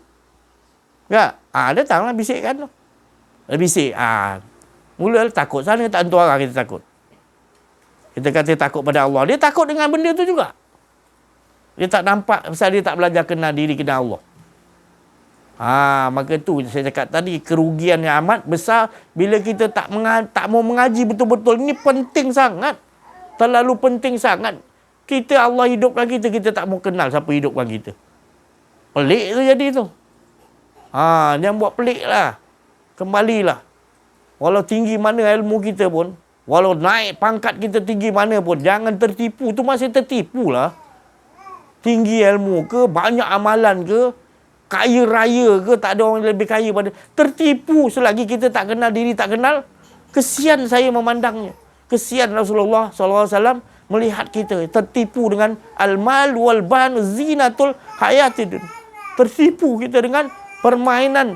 Ya, datanglah bisik kan tu. Bisik. Mula takut sana, tak tentu arah kita takut. Kita kata takut pada Allah. Dia takut dengan benda tu juga. Dia tak nampak pasal dia tak belajar kenal diri, kenal Allah. Maka tu saya cakap tadi, kerugian yang amat besar bila kita tak mau mengaji betul-betul. Ini penting sangat. Terlalu penting sangat. Kita, Allah hidupkan kita, kita tak mau kenal siapa hidupkan kita. Pelik tu jadi tu. Jangan buat pelik lah. Kembalilah. Walau tinggi mana ilmu kita pun, walau naik pangkat kita tinggi mana pun, jangan tertipu. Tu masih tertipu lah. Tinggi ilmu ke, banyak amalan ke, kaya raya ke, tak ada orang lebih kaya pada. Tertipu selagi kita tak kenal diri, tak kenal. Kesian saya memandangnya. Kesian Rasulullah SAW melihat kita tertipu dengan al-mal wal ban zinatul hayatid. Tertipu kita dengan permainan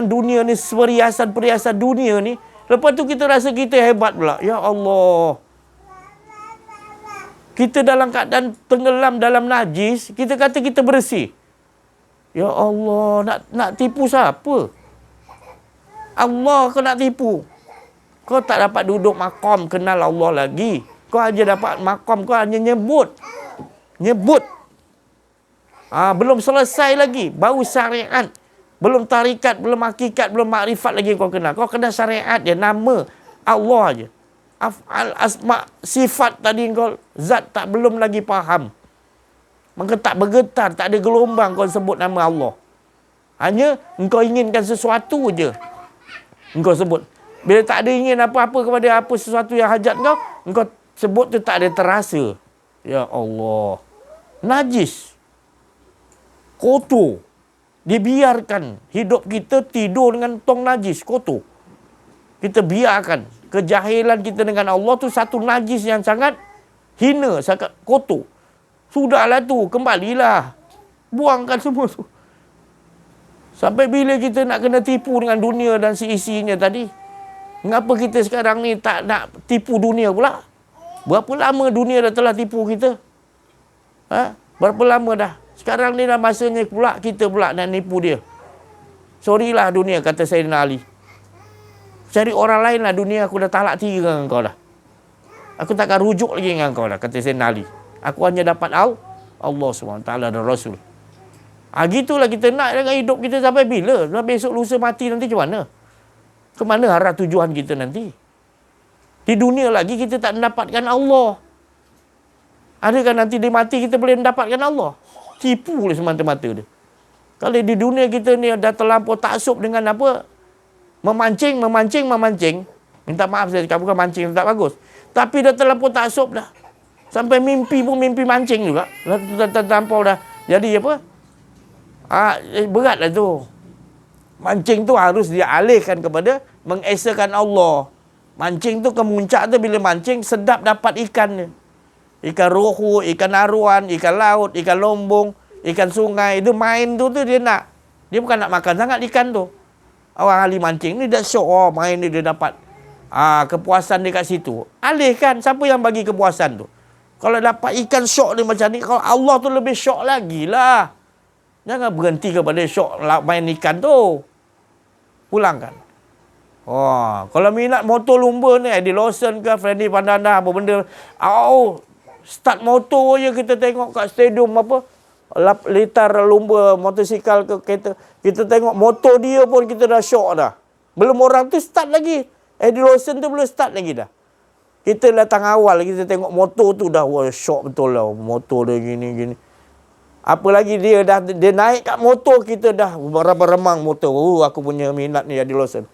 dunia ni, perhiasan dunia ni. Lepas tu kita rasa kita hebat pula. Ya Allah. Kita dalam keadaan tenggelam dalam najis, kita kata kita bersih. Ya Allah, nak tipu siapa? Allah kau nak tipu. Kau tak dapat duduk maqam kenal Allah lagi. Kau hanya dapat maqam, kau hanya nyebut. Belum selesai lagi, baru syariat. Belum tarikat, belum hakikat, belum makrifat lagi kau kenal. Kau kenal syariat dia, nama Allah aja. Af'al, asma, sifat tadi kau zat tak belum lagi faham. Maka tak bergetar, tak ada gelombang kau sebut nama Allah. Hanya engkau inginkan sesuatu je engkau sebut. Bila tak ada ingin apa-apa kepada apa sesuatu yang hajat engkau sebut tu tak ada terasa. Ya Allah. Najis. Kotor. Dibiarkan hidup kita tidur dengan tong najis, kotor. Kita biarkan kejahilan kita dengan Allah tu satu najis yang sangat hina, sangat kotor. Sudahlah tu, kembalilah. Buangkan semua tu. Sampai bila kita nak kena tipu dengan dunia dan seisinya tadi? Mengapa kita sekarang ni tak nak tipu dunia pula? Berapa lama dunia dah telah tipu kita? Berapa lama dah? Sekarang ni dah masanya pula kita pula nak nipu dia. Sorry lah dunia, kata Sayyidina Ali. Cari orang lain lah dunia, aku dah talak 3 dengan kau dah. Aku takkan rujuk lagi dengan kau dah, kata Sayyidina Ali. Aku hanya dapat Allah SWT dan Rasul. Gitulah kita nak dengan hidup kita sampai bila? Besok lusa mati nanti macam mana? Ke mana arah tujuan kita nanti? Di dunia lagi kita tak mendapatkan Allah. Adakah nanti di mati kita boleh mendapatkan Allah? Tipu oleh semata-mata dia. Kalau di dunia kita ni dah terlampau taksub dengan apa? Memancing. Minta maaf saya cakap bukan mancing tak bagus. Tapi dah terlampau taksub dah. Sampai mimpi pun mimpi mancing juga. Dah terlampau dah. Jadi apa? Beratlah tu. Mancing tu harus dialihkan kepada mengesakan Allah. Mancing tu kemuncak tu bila mancing sedap dapat ikan ni. Ikan rohu, ikan aruan, ikan laut, ikan lombong, ikan sungai. Itu main tu dia nak. Dia bukan nak makan sangat ikan tu. Orang ahli mancing ni dah syok. Oh, main dia dapat kepuasan dia kat situ. Alihkan. Siapa yang bagi kepuasan tu? Kalau dapat ikan syok dia macam ni, kalau Allah tu lebih syok lagi lah. Jangan berhenti kepada syok main ikan tu. Pulangkan. Oh, kalau minat motor lumba ni, Eddie Lawson ke, Freddy Pandana, apa benda. Start motor je kita tengok kat stadium apa. Litar lumba, motosikal ke kereta. Kita tengok motor dia pun kita dah syok dah. Belum orang tu start lagi. Eddie Lawson tu belum start lagi dah. Kita datang awal, kita tengok motor tu dah, wah, syok betul lah. Motor dia gini-gini. Apa lagi dia naik kat motor, kita dah beremang motor. Aku punya minat ni Eddie Lawson.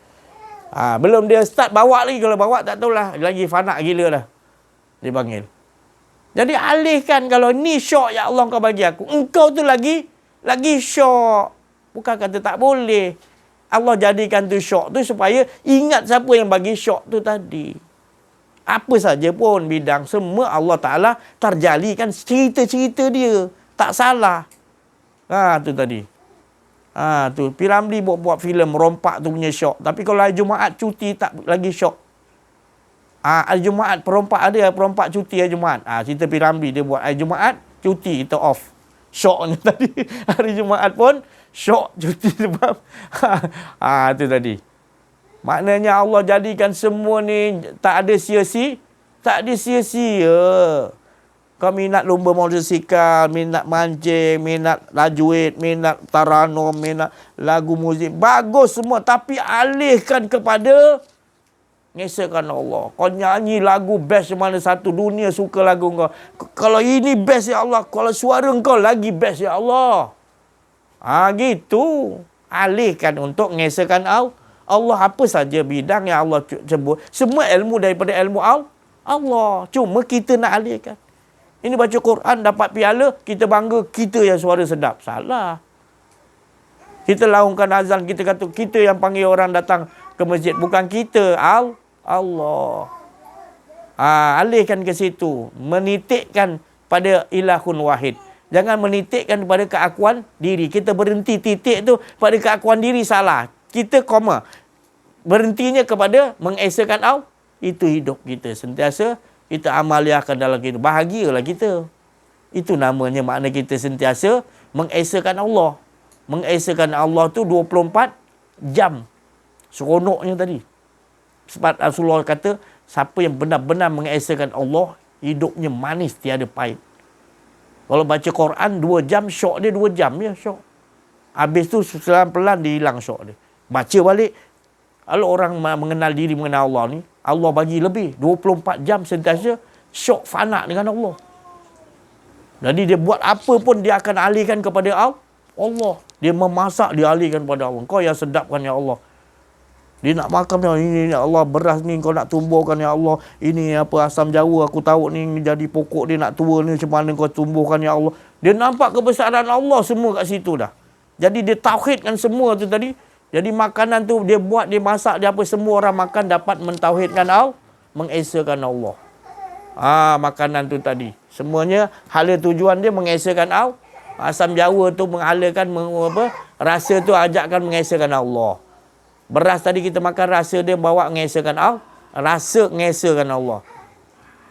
Belum dia start bawa lagi. Kalau bawa tak tahulah. Lagi fanak gila dah. Dia panggil. Jadi alihkan, kalau ni syok ya Allah kau bagi aku. Engkau tu lagi syok. Bukan kata tak boleh. Allah jadikan tu syok tu supaya ingat siapa yang bagi syok tu tadi. Apa saja pun bidang, semua Allah Ta'ala terjalikan cerita-cerita dia. Tak salah. Tu tadi. Tu Piramli buat filem rompak tu punya syok. Tapi kalau hari Jumaat cuti tak lagi syok. Hari Jumaat perompak cuti hari Jumaat. Cerita Piramli dia buat hari Jumaat cuti, kita off. Syoknya tadi. Hari Jumaat pun syok cuti sebab tu tadi. Maknanya Allah jadikan semua ni tak ada sia-sia. Tak ada sia-sia. Kau minat lumba motosikal, minat mancing, minat lajuit, minat taranum, minat lagu muzik. Bagus semua. Tapi alihkan kepada ngesahkan Allah. Kau nyanyi lagu best mana satu dunia suka lagu kau. Kalau ini best ya Allah. Kalau suara kau lagi best ya Allah. Gitu. Alihkan untuk ngesahkan Allah. Apa saja bidang yang Allah sebut. Semua ilmu daripada ilmu Allah. Cuma kita nak alihkan. Ini baca Quran dapat piala, kita bangga kita yang suara sedap. Salah. Kita laungkan azan, kita kata kita yang panggil orang datang ke masjid. Bukan kita. Allah. Alihkan ke situ. Menitikkan pada ilahun wahid. Jangan menitikkan pada keakuan diri. Kita berhenti titik tu pada keakuan diri, salah. Kita koma. Berhentinya kepada mengesahkan Allah. Itu hidup kita. Sentiasa kita amaliahkan dalam kehidupan. Bahagialah kita. Itu namanya makna kita sentiasa mengesahkan Allah. Mengesahkan Allah tu 24 jam. Seronoknya tadi. Sebab Rasulullah kata, siapa yang benar-benar mengesahkan Allah, hidupnya manis, tiada pahit. Kalau baca Quran 2 jam, syok dia 2 jam ya, syok. Habis tu pelan-pelan dia hilang syok dia. Baca balik. Kalau orang mengenal diri, mengenal Allah ni, Allah bagi lebih. 24 jam sentiasa syok fana dengan Allah. Jadi dia buat apa pun dia akan alihkan kepada Allah. Dia memasak, dia alihkan kepada Allah. Kau yang sedapkan ya Allah. Dia nak makan ya ini ya Allah, beras ni kau nak tumbuhkan ya Allah. Ini apa asam jawa aku tahu ni jadi pokok dia nak tua ni, macam mana kau tumbuhkan ya Allah. Dia nampak kebesaran Allah semua kat situ dah. Jadi dia tauhidkan semua tu tadi. Jadi makanan tu dia buat, dia masak, dia apa, semua orang makan dapat mentauhidkan Allah, mengesahkan Allah. Makanan tu tadi. Semuanya hala tujuan dia mengesahkan Allah. Asam jawa tu menghalakan rasa tu ajakkan mengesahkan Allah. Beras tadi kita makan, rasa dia bawa mengesahkan Allah. Rasa mengesahkan Allah.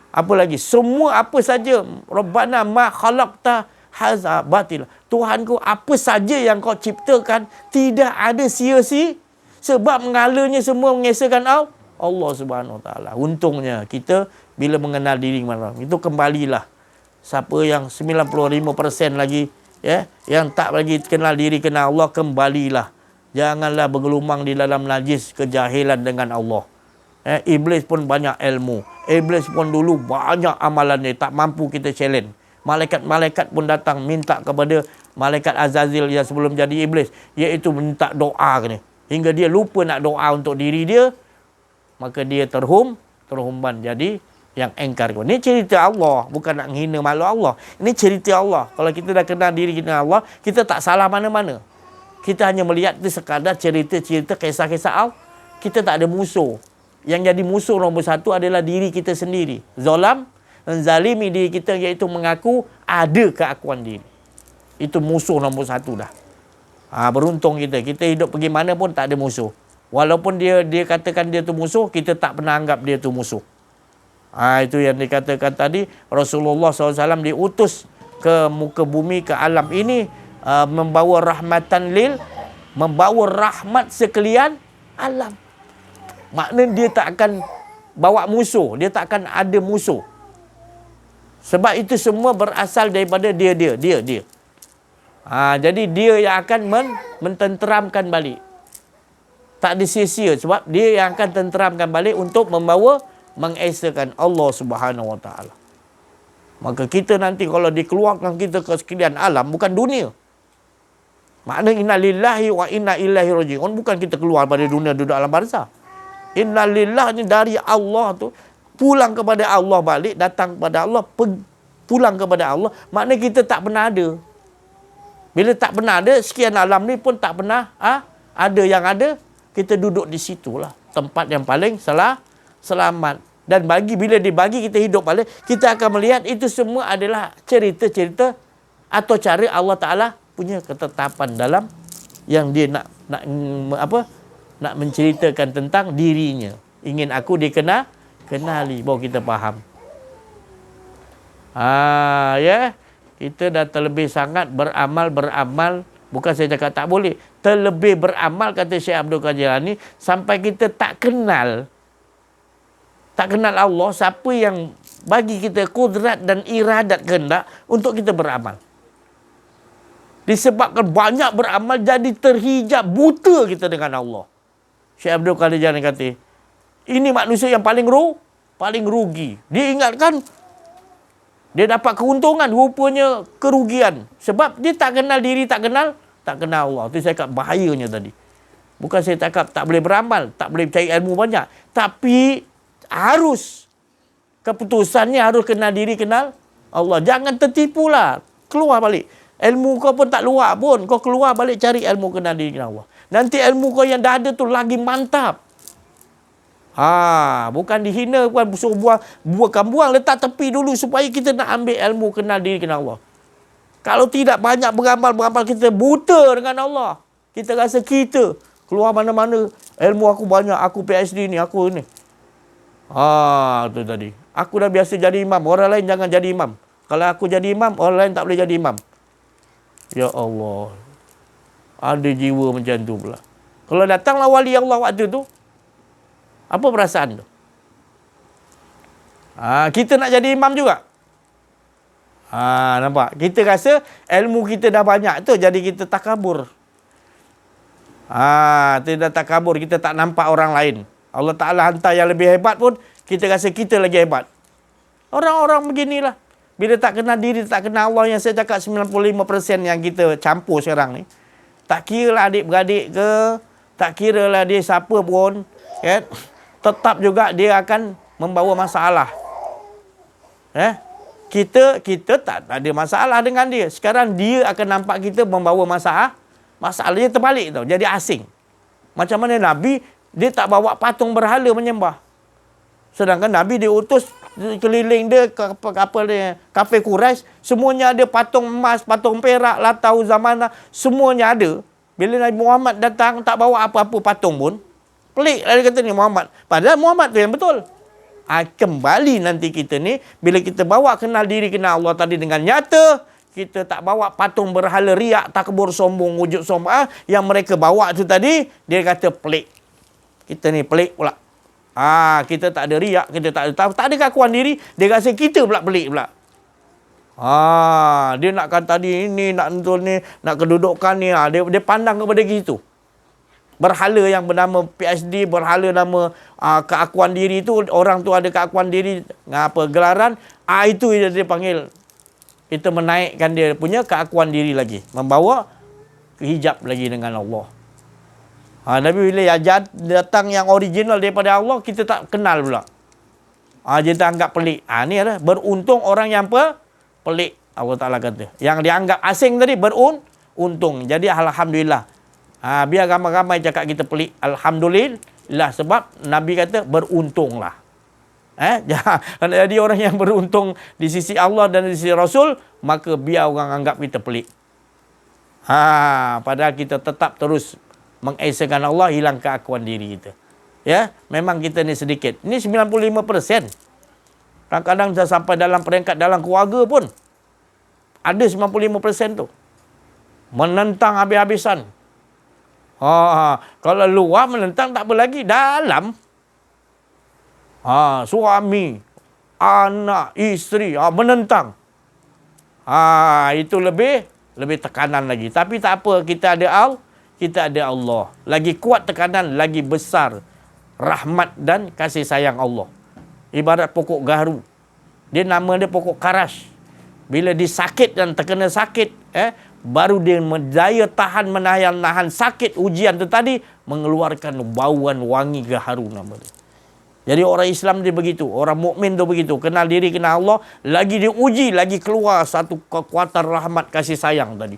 Apa lagi? Semua apa saja. Rabbana ma khalaqta hadza batil. Tuhanku, apa saja yang kau ciptakan tidak ada sia-sia, sebab mengalanya semua mengesahkan Allah Subhanahu Wa Taala. Untungnya kita bila mengenal diri mana, itu kembalilah. Siapa yang 95% lagi yang tak lagi kenal diri, kenal Allah, kembalilah. Janganlah bergelumang di dalam najis kejahilan dengan Allah. Iblis pun banyak ilmu. Iblis pun dulu banyak amalan dia, tak mampu kita challenge. Malaikat-malaikat pun datang minta kepada malaikat Azazil yang sebelum jadi iblis, iaitu minta doa ni. Hingga dia lupa nak doa untuk diri dia, maka dia terhumban jadi yang engkar. Ini cerita Allah, bukan nak menghina malu Allah. Ini cerita Allah. Kalau kita dah kenal diri kita Allah, kita tak salah mana-mana. Kita hanya melihat itu sekadar cerita-cerita, kisah-kisah Allah. Kita tak ada musuh. Yang jadi musuh nombor satu adalah diri kita sendiri. Zalimi diri kita, iaitu mengaku ada keakuan diri. Itu musuh nombor satu dah. Beruntung kita. Kita hidup pergi mana pun tak ada musuh. Walaupun dia katakan dia tu musuh, kita tak pernah anggap dia tu musuh. Itu yang dikatakan tadi, Rasulullah SAW diutus ke muka bumi, ke alam ini, membawa membawa rahmat sekalian alam. Maknanya dia tak akan bawa musuh, dia tak akan ada musuh. Sebab itu semua berasal daripada dia. Jadi dia yang akan mententeramkan balik. Tak ada sia-sia, sebab dia yang akan tenteramkan balik untuk mengesakan Allah Subhanahu Wa Taala. Maka kita nanti kalau dikeluarkan kita ke sekalian alam, bukan dunia. Maknanya inna lillahi wa inna ilaihi raji'un, bukan kita keluar pada dunia duduk alam barzah. Inna lillahi ni dari Allah tu, pulang kepada Allah balik, datang kepada Allah, pulang kepada Allah. Maknanya kita tak pernah ada. Bila tak pernah ada, sekian alam ni pun tak pernah ada yang ada. Kita duduk di situlah tempat yang paling selamat. Dan bila dibagi kita hidup balik, kita akan melihat itu semua adalah cerita-cerita atau cara Allah Ta'ala punya ketetapan dalam yang dia nak menceritakan tentang dirinya. Ingin aku kenali, baru kita faham. Kita dah terlebih sangat beramal. Bukan saya cakap tak boleh. Terlebih beramal, kata Syekh Abdul Qadir Jilani, sampai kita tak kenal Allah, siapa yang bagi kita kudrat dan iradat kehendak untuk kita beramal. Disebabkan banyak beramal, jadi terhijab, buta kita dengan Allah. Syekh Abdul Qadir Jilani kata, ini manusia yang paling rugi. Dia ingatkan dia dapat keuntungan, rupanya kerugian. Sebab dia tak kenal diri, tak kenal Allah. Itu saya cakap bahayanya tadi. Bukan saya cakap tak boleh beramal, tak boleh cari ilmu banyak. Tapi harus, keputusannya harus kenal diri, kenal Allah. Jangan tertipulah. Keluar balik. Ilmu kau pun tak luar pun. Kau keluar balik cari ilmu kenal diri, kenal Allah. Nanti ilmu kau yang dah ada tu lagi mantap. Bukan dihina, bukan suruh buang, letak tepi dulu supaya kita nak ambil ilmu kenal diri, kenal Allah. Kalau tidak banyak beramal, kita buta dengan Allah. Kita rasa kita keluar mana-mana, ilmu aku banyak, aku PhD ni, aku ni. Itu tadi. Aku dah biasa jadi imam, orang lain jangan jadi imam. Kalau aku jadi imam, orang lain tak boleh jadi imam. Ya Allah. Ada jiwa macam tu pula. Kalau datanglah wali Allah waktu tu, apa perasaan tu? Kita nak jadi imam juga. Nampak? Kita rasa ilmu kita dah banyak tu, jadi kita takabur. Kita dah takabur, kita tak nampak orang lain. Allah Ta'ala hantar yang lebih hebat pun, kita rasa kita lagi hebat. Orang-orang beginilah. Bila tak kenal diri, tak kenal Allah, yang saya cakap 95% yang kita campur sekarang ni. Tak kira lah adik-beradik ke, tak kira lah dia siapa pun, kan? Tetap juga dia akan membawa masalah. Kita tak ada masalah dengan dia. Sekarang dia akan nampak kita membawa masalah. Masalahnya terbalik tau. Jadi asing. Macam mana Nabi, dia tak bawa patung berhala menyembah. Sedangkan Nabi diutus keliling dia, kafir Quraisy, semuanya ada patung emas, patung perak, latau, zamanah, semuanya ada. Bila Nabi Muhammad datang, tak bawa apa-apa patung pun. Pelik lah dia kata ni Muhammad. Padahal Muhammad tu yang betul. Kembali nanti kita ni, bila kita bawa kenal diri, kenal Allah tadi dengan nyata, kita tak bawa patung berhala riak, takbur, sombong, wujud sombong. Yang mereka bawa tu tadi, dia kata pelik. Kita ni pelik pula. Kita tak ada riak, kita tak ada keakuan diri, dia rasa kita pula pelik pula. Dia nakkan tadi ini, nak tentu ni, nak kedudukan ni, dia pandang kepada gitu. Berhala yang bernama PhD, berhala nama keakuan diri itu, orang tu ada keakuan diri, gelaran, itu dia panggil. Kita menaikkan dia punya keakuan diri lagi, membawa hijab lagi dengan Allah. Nabi bila datang yang original daripada Allah, kita tak kenal pula. Kita anggap pelik. Ni adalah beruntung orang yang pelik. Allah Ta'ala kata. Yang dianggap asing tadi beruntung. Jadi alhamdulillah. Biar ramai-ramai cakap kita pelik. Alhamdulillah. Sebab Nabi kata beruntunglah. Jadi orang yang beruntung di sisi Allah dan di sisi Rasul, maka biar orang anggap kita pelik. Padahal kita tetap terus mengesakan Allah, hilang keakuan diri kita. Ya, memang kita ni sedikit. Ini 95%. Kadang-kadang dah sampai dalam peringkat dalam keluarga pun ada 95% tu. Menentang habis-habisan. Kalau luar menentang tak apa lagi. Dalam, suami, anak, isteri, menentang. Itu lebih tekanan lagi. Tapi tak apa, kita ada Allah. Lagi kuat tekanan, lagi besar rahmat dan kasih sayang Allah. Ibarat pokok garu. Dia nama dia pokok karas. Bila disakit dan terkena sakit, baru dia daya tahan menahan sakit ujian tu tadi, mengeluarkan bauan wangi gaharu nama dia. Jadi orang Islam dia begitu, orang mukmin tu begitu, kenal diri, kenal Allah, lagi diuji, lagi keluar satu kekuatan rahmat kasih sayang tadi.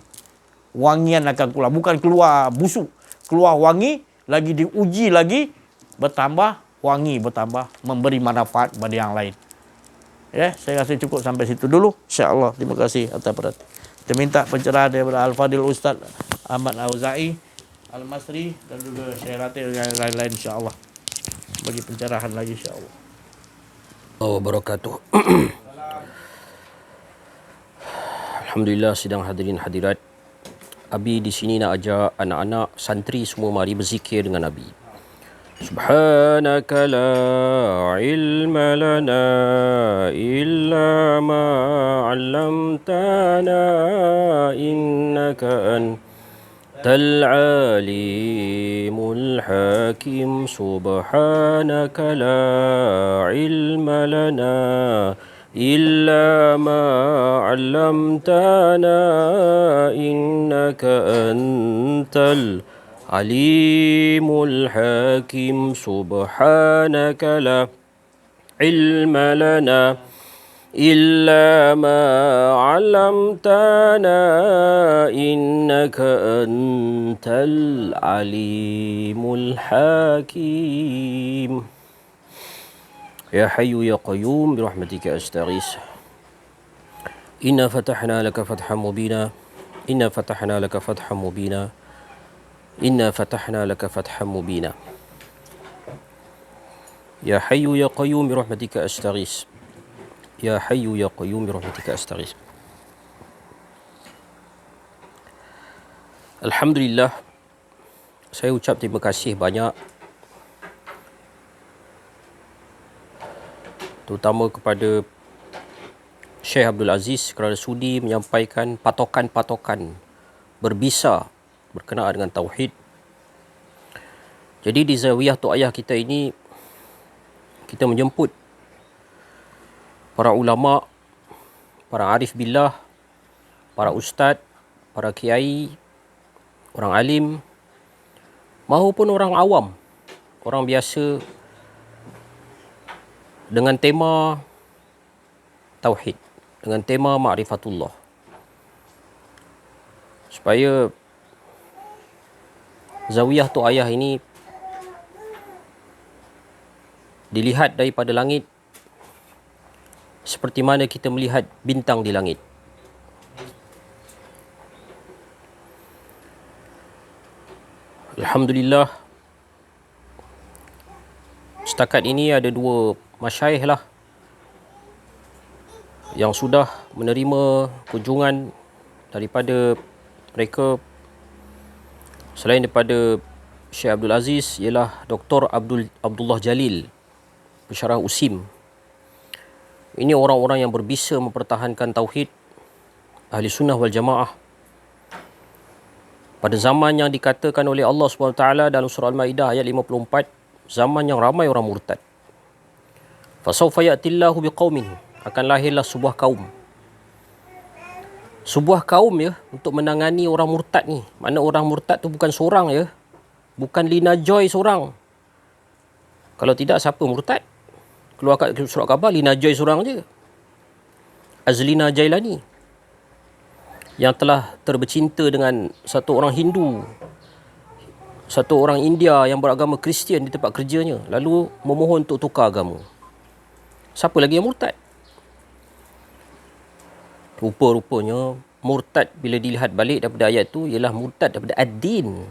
Wangian akan keluar, bukan keluar busuk, keluar wangi, lagi diuji lagi, bertambah wangi, bertambah memberi manfaat pada yang lain. Ya, saya rasa cukup sampai situ dulu. Insya-Allah. Terima kasih atas perhatian. Kita minta pencerahan daripada Al-Fadil Ustaz Ahmad Auza'i Al-Masri dan juga Syekh Ratib dan lain-lain insya-Allah. Bagi pencerahan lagi insya-Allah. Wabarakatuh. Alhamdulillah, sidang hadirin hadirat. Abi di sini nak ajak anak-anak santri semua mari berzikir dengan Abi. Subhanaka la ilma lana illa ma 'allamtana innaka antal alimul hakim. Subhanaka la ilma lana إلا ما علمتنا إنك أنت العليم الحكيم. سبحانك لا علم لنا إلا ما علمتنا إنك أنت العليم الحكيم. يا حي يا قيوم برحمتك أستغيث. إنا فتحنا لك فتحا مبينا إنا فتحنا لك فتحا مبينا إنا فتحنا لك فتحا مبينا. يا حي يا قيوم برحمتك أستغيث. يا حي يا قيوم برحمتك أستغيث. Alhamdulillah, saya ucap terima kasih banyak terutama kepada Syekh Abdul Aziz kerana sudi menyampaikan patokan-patokan berbisa berkenaan dengan tauhid. Jadi di Zawiyah Tok Ayah kita ini, kita menjemput para ulama, para arif billah, para ustaz, para kiai, orang alim maupun orang awam, orang biasa, dengan tema tauhid, dengan tema ma'rifatullah, supaya Zawiyah Tok Ayah ini dilihat daripada langit seperti mana kita melihat bintang di langit. Alhamdulillah, setakat ini ada 2 masyayikh lah yang sudah menerima kunjungan daripada mereka. Selain daripada Syekh Abdul Aziz, ialah Dr. Abdullah Jalil, pensyarah USIM. Ini orang-orang yang berbisa mempertahankan tauhid Ahli Sunnah wal Jamaah pada zaman yang dikatakan oleh Allah SWT dalam surah Al-Ma'idah ayat 54, zaman yang ramai orang murtad. Fasawfa ya'tillahu biqaumin, akan lahirlah sebuah kaum. Sebuah kaum ya, untuk menangani orang murtad ni. Mana orang murtad tu bukan seorang ya. Bukan Lina Joy seorang. Kalau tidak, siapa murtad? Keluar kat surat khabar, Lina Joy seorang je. Azlina Jailani, yang telah terbercinta dengan satu orang Hindu, satu orang India yang beragama Kristian di tempat kerjanya, lalu memohon untuk tukar agama. Siapa lagi yang murtad? Rupa-rupanya murtad bila dilihat balik daripada ayat tu ialah murtad daripada ad-din.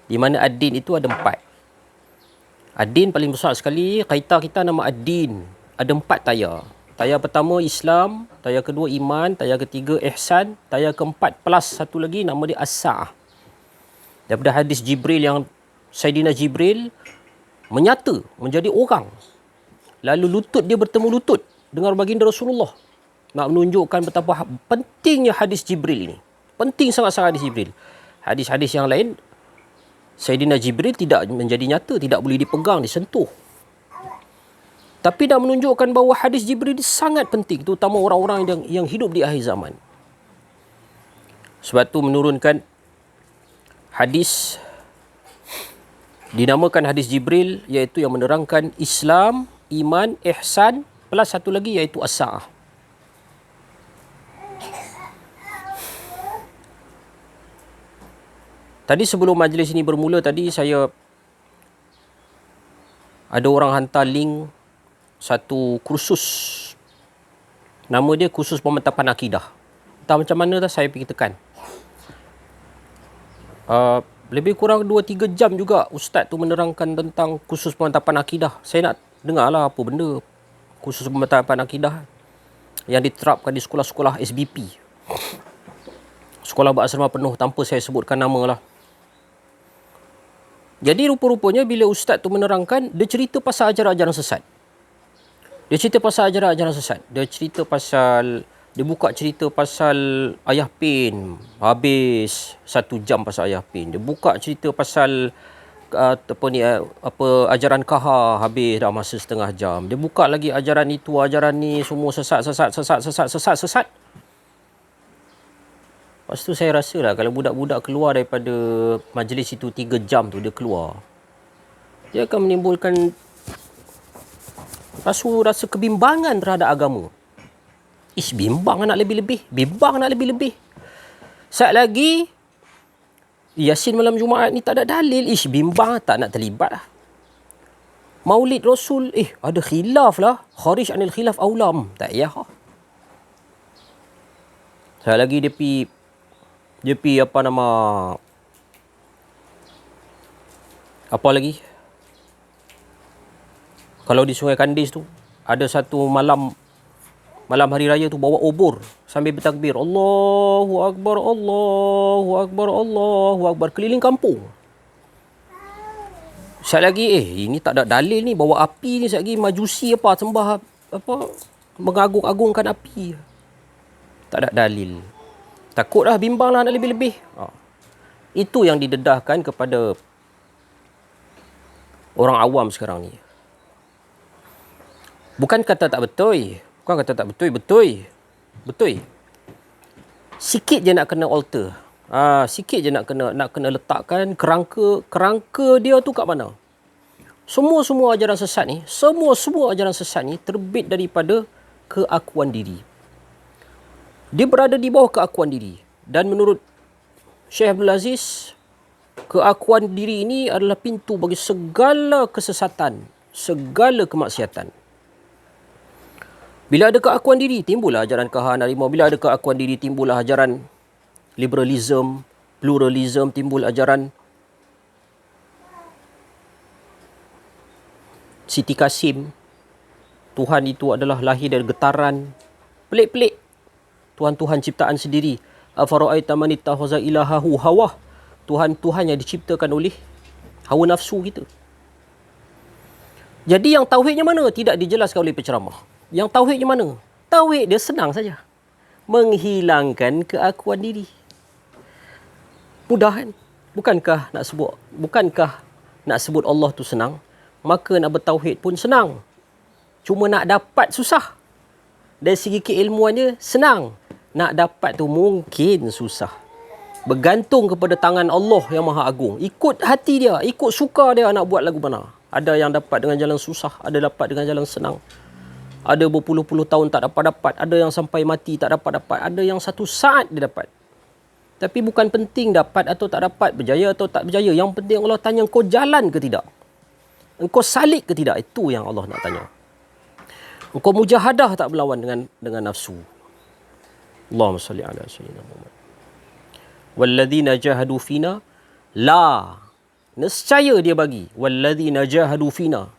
Di mana ad-din itu ada 4. Ad-din paling besar sekali, kaitan kita nama ad-din. Ada 4 tayar. Tayar pertama Islam, tayar kedua iman, tayar ketiga ihsan, tayar keempat plus satu lagi nama dia as-sa'ah. Daripada hadis Jibril yang Saidina Jibril menyata menjadi orang. Lalu lutut dia bertemu lutut dengan baginda Rasulullah. Nak menunjukkan betapa pentingnya hadis Jibril ini. Penting sangat-sangat hadis Jibril. Hadis-hadis yang lain, Saidina Jibril tidak menjadi nyata, tidak boleh dipegang, disentuh. Tapi nak menunjukkan bahawa hadis Jibril sangat penting, terutama orang-orang yang hidup di akhir zaman. Sebab tu menurunkan hadis, dinamakan hadis Jibril, iaitu yang menerangkan Islam, iman, ihsan, plus satu lagi iaitu as-sa'ah. Tadi sebelum majlis ini bermula tadi, saya ada orang hantar link satu kursus. Nama dia kursus pemantapan akidah. Entah macam mana dah saya pergi tekan. Lebih kurang 2-3 jam juga ustaz tu menerangkan tentang kursus pemantapan akidah. Saya nak dengarlah apa benda kursus pemantapan akidah yang diterapkan di sekolah-sekolah SBP. Sekolah berasrama penuh, tanpa saya sebutkan nama lah. Jadi rupa-rupanya bila ustaz tu menerangkan, dia cerita pasal ajaran-ajaran sesat. Dia buka cerita pasal Ayah Pin, habis 1 jam pasal Ayah Pin. Dia buka cerita pasal ajaran Kaha, habis dah masa setengah jam. Dia buka lagi ajaran itu, ajaran ni, semua sesat. Lepas tu saya rasa lah kalau budak-budak keluar daripada majlis itu 3 jam tu, dia keluar, dia akan menimbulkan rasa kebimbangan terhadap agama. Bimbang nak lebih-lebih. Sat lagi, Yasin malam Jumaat ni tak ada dalil. Bimbang, tak nak terlibat lah. Maulid Rasul, ada khilaf lah. Kharij anil khilaf aulam. Tak payah lah. Sat lagi dia pi apa lagi? Kalau di Sungai Kandis tu, ada satu malam hari raya tu bawa obor sambil bertakbir. Allahu Akbar, Allahu Akbar, Allahu Akbar. Keliling kampung. Sekali lagi, ini tak ada dalil ni. Bawa api ni sekali lagi. Majusi sembah mengagung-agungkan api. Tak ada dalil. Takutlah, bimbanglah nak lebih-lebih. Itu yang didedahkan kepada orang awam sekarang ni. Bukan kata tak betul. Betul. Sikit je nak kena alter. Sikit je nak kena letakkan kerangka dia tu kat mana. Semua ajaran sesat ni, semua ajaran sesat ni terbit daripada keakuan diri. Dia berada di bawah keakuan diri. Dan menurut Syekh Abdul Aziz, keakuan diri ini adalah pintu bagi segala kesesatan, segala kemaksiatan. Bila ada keakuan diri, timbullah ajaran Kahan Harimau. Bila ada keakuan diri, timbullah ajaran liberalism, pluralism, timbul ajaran Siti Kasim. Tuhan itu adalah lahir dari getaran. Pelik-pelik. Tuhan-Tuhan ciptaan sendiri. Afara'aita man ittakhadha ilahahu hawah. Tuhan-Tuhan yang diciptakan oleh hawa nafsu kita. Jadi yang tauhidnya mana? Tidak dijelaskan oleh penceramah. Yang tauhidnya mana? Tauhid dia senang saja. Menghilangkan keakuan diri. Mudah kan? Bukankah nak sebut Allah tu senang? Maka nak bertauhid pun senang. Cuma nak dapat susah. Dari segi keilmuannya senang. Nak dapat tu mungkin susah. Bergantung kepada tangan Allah yang Maha Agung. Ikut hati dia, ikut suka dia nak buat lagu mana. Ada yang dapat dengan jalan susah, ada dapat dengan jalan senang. Ada berpuluh-puluh tahun tak dapat, ada yang sampai mati tak dapat, ada yang 1 saat dia dapat. Tapi bukan penting dapat atau tak dapat, berjaya atau tak berjaya. Yang penting Allah tanya engkau jalan ke tidak. Engkau salik ke tidak, itu yang Allah nak tanya. Engkau mujahadah tak berlawan dengan nafsu. Allahumma salli ala sayyidina Muhammad. Walladzina jahadu fina la. Nescaya dia bagi. Walladzina jahadu fina.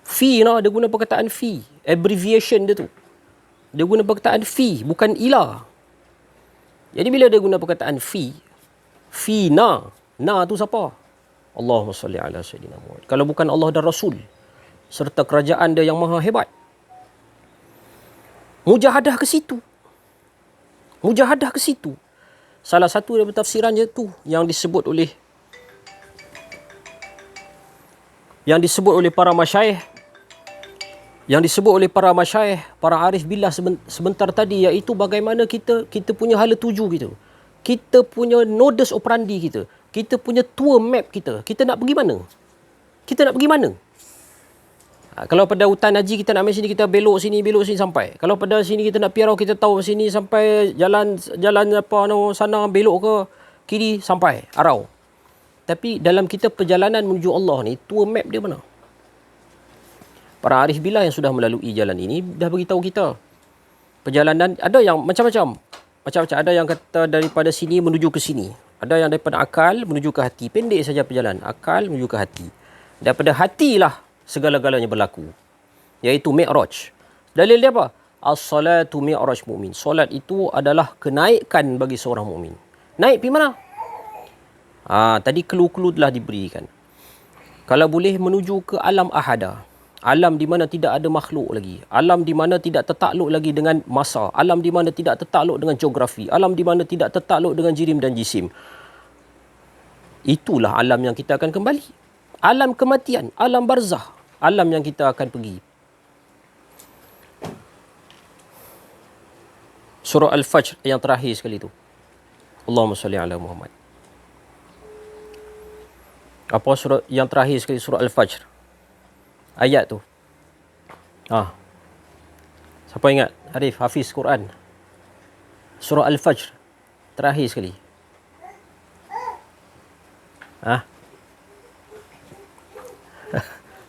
Fina dia guna perkataan fi. Abbreviation dia tu. Dia guna perkataan fi, bukan ila. Jadi bila dia guna perkataan fi, fina. Na tu siapa? Allahumma salli ala sayyidina Muhammad. Kalau bukan Allah dan Rasul serta kerajaan dia yang maha hebat. Mujahadah ke situ. Mujahadah ke situ. Salah satu daripada tafsirannya tu yang disebut oleh para masyayikh, para arif billah sebentar tadi, iaitu bagaimana kita punya hala tuju kita. Kita punya modus operandi kita. Kita punya tour map kita. Kita nak pergi mana? Kalau pada hutan haji kita nak main sini, kita belok sini sampai. Kalau pada sini kita nak piarau, kita tahu sini sampai jalan sana belok ke kiri sampai arau. Tapi dalam kita perjalanan menuju Allah ni, tour map dia mana? Para arif billah yang sudah melalui jalan ini dah beritahu kita. Perjalanan ada yang macam-macam. Ada yang kata daripada sini menuju ke sini. Ada yang daripada akal menuju ke hati. Pendek saja perjalanan. Akal menuju ke hati. Daripada hatilah segala-galanya berlaku, iaitu mi'raj. Dalil dia apa? As-salatu mi'raj mu'min. Solat itu adalah kenaikan bagi seorang mukmin. Naik pergi mana? Tadi clue-clue telah diberikan. Kalau boleh menuju ke alam ahada, alam di mana tidak ada makhluk lagi, alam di mana tidak tertakluk lagi dengan masa, alam di mana tidak tertakluk dengan geografi, alam di mana tidak tertakluk dengan jirim dan jisim. Itulah alam yang kita akan kembali. Alam kematian, alam barzah, alam yang kita akan pergi. Surah Al-Fajr yang terakhir sekali tu. Allahumma salli ala Muhammad. Apa surah yang terakhir sekali, surah Al-Fajr? Ayat tu. Siapa ingat? Arif, Hafiz Quran. Surah Al-Fajr. Terakhir sekali.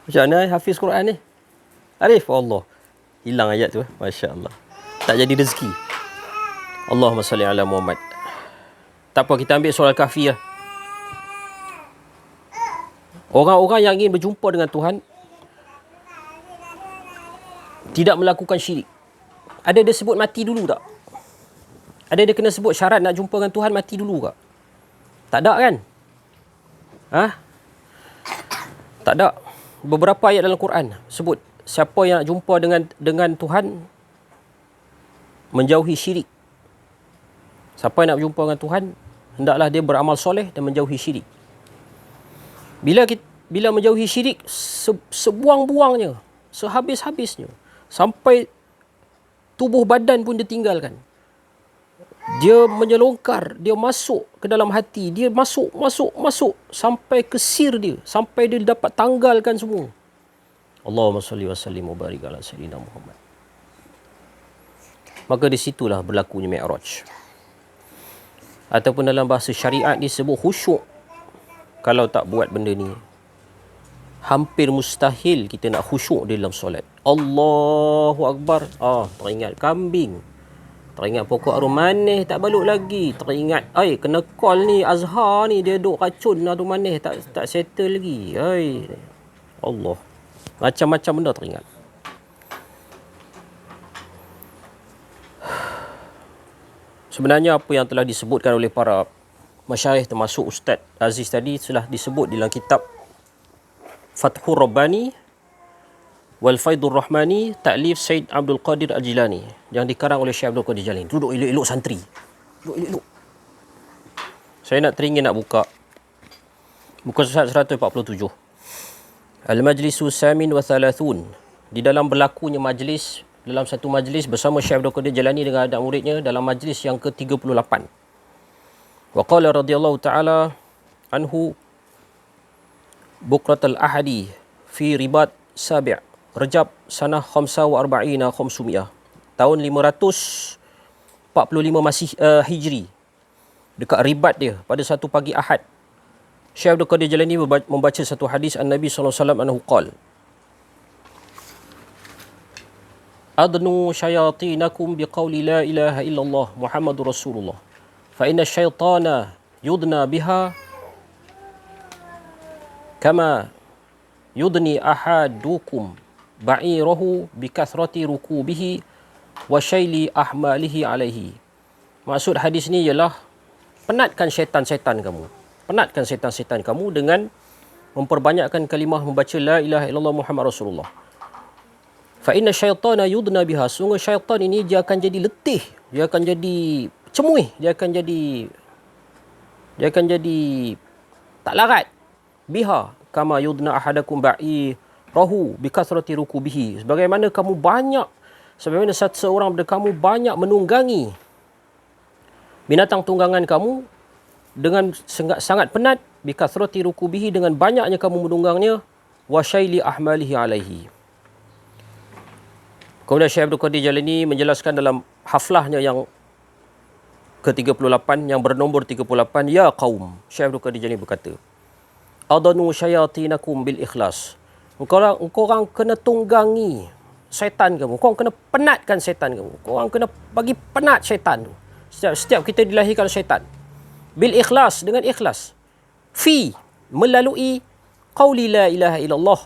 Macam mana Hafiz Quran ni? Arif, Allah. Hilang ayat tu. Masya Allah. Tak jadi rezeki. Allahumma salli ala Muhammad. Tak apa, kita ambil surah Al-Kahfi lah. Orang-orang yang ingin berjumpa dengan Tuhan tidak melakukan syirik. Ada dia sebut mati dulu tak? Ada dia kena sebut syarat nak jumpa dengan Tuhan mati dulu tak? Tak ada kan? Tak ada. Beberapa ayat dalam Quran sebut siapa yang nak jumpa dengan Tuhan menjauhi syirik. Siapa yang nak jumpa dengan Tuhan hendaklah dia beramal soleh dan menjauhi syirik. Bila menjauhi syirik, sebuang-buangnya, sehabis-habisnya, sampai tubuh badan pun dia tinggalkan. Dia menyelongkar, dia masuk ke dalam hati, dia masuk sampai ke sir dia, sampai dia dapat tanggalkan semua. Allahumma salli wa sallim wa barik ala sayyidina Muhammad. Maka di situlah berlakunya mi'raj. Ataupun dalam bahasa syariat disebut khusyuk. Kalau tak buat benda ni, hampir mustahil kita nak khusyuk di dalam solat. Allahu Akbar. Teringat kambing. Teringat pokok arum manis tak baluk lagi. Teringat, kena call ni Azhar ni, dia duk racun arum manis tak settle lagi. Allah. Macam-macam benda teringat. Sebenarnya apa yang telah disebutkan oleh para masyayikh termasuk Ustaz Aziz tadi telah disebut dalam kitab Fathur Rabbani wal Faidur Rahmani ta'lif Said Abdul Qadir Al-Jilani yang dikarang oleh Syekh Abdul Qadir Jilani. Duduk elok-elok santri. Duduk elok-elok. Saya teringin nak buka surat 147. Al-Majlisu Samin wa Thalathun. Di dalam berlakunya majlis, dalam satu majlis bersama Syekh Abdul Qadir Jilani dengan anak muridnya dalam majlis yang ke-38. Wa qala radhiyallahu ta'ala anhu bukratal ahadi fi ribat sabi' Rajab sanah 45 tahun 545 Masih Hijri, dekat ribat dia pada satu pagi Ahad, Syekh Abdul Qadir Jilani membaca satu hadis An-Nabi sallallahu alaihi wasallam anhu qala adnu syayatinakum biqauli la ilaha illallah Muhammadur Rasulullah. Fa inna syaitana yudna biha kama yudni ahadukum ba'irahu bikathrati rukubihi wa syaili ahmalihi alaihi. Maksud hadis ni ialah penatkan syaitan-syaitan kamu. Penatkan syaitan-syaitan kamu dengan memperbanyakkan kalimah membaca la ilaha illallah Muhammad Rasulullah. Fa inna syaitana yudna biha. Sungguh syaitan ini dia akan jadi letih, dia akan jadi cemuih, dia akan jadi tak larat. Biha kama yudna ahadakum ba'irahu bikathrati rukubihi. Sebagaimana seorang daripada kamu banyak menunggangi binatang tunggangan kamu dengan sangat penat, bikathrati rukubihi, dengan banyaknya kamu menunggangnya, wa syaili ahmalihi alaihi. Kemudian Syekh Abdul Qadir Jalani menjelaskan dalam haflahnya yang ke-38 yang bernombor 38, ya qaum, Syekh Abdul Qadir Jalani berkata, adanu syayatinakum bil ikhlas. Engkau orang kena tunggangi syaitan kamu, kau kena penatkan syaitan kamu, kau orang kena bagi penat syaitan tu. Setiap kita dilahirkan syaitan. Bil ikhlas, dengan ikhlas. Melalui qauli la ilaha illallah.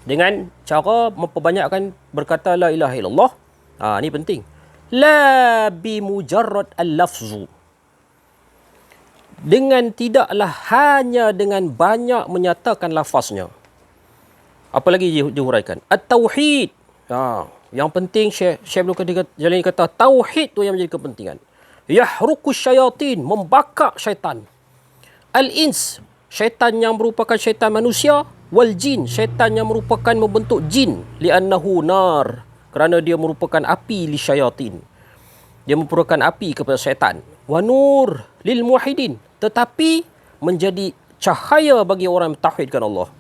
Dengan cara memperbanyakkan berkata la ilaha illallah. Ni penting. La bi mujarrad al-lafzu. Tidaklah hanya dengan banyak menyatakan lafaznya. Apa lagi dihuraikan? At-tauhid. Yang penting Syekh Abdul Qadir Jalani kata tauhid tu yang menjadi kepentingan. Yahruku syayatin, membakar syaitan. Al-ins, syaitan yang merupakan syaitan manusia. Wal jin, syaitan yang merupakan membentuk jin. Li'annahu nar, kerana dia merupakan api li syayatin. Dia merupakan api kepada syaitan. Wa nur lil muwahhidin, tetapi menjadi cahaya bagi orang yang mentauhidkan Allah.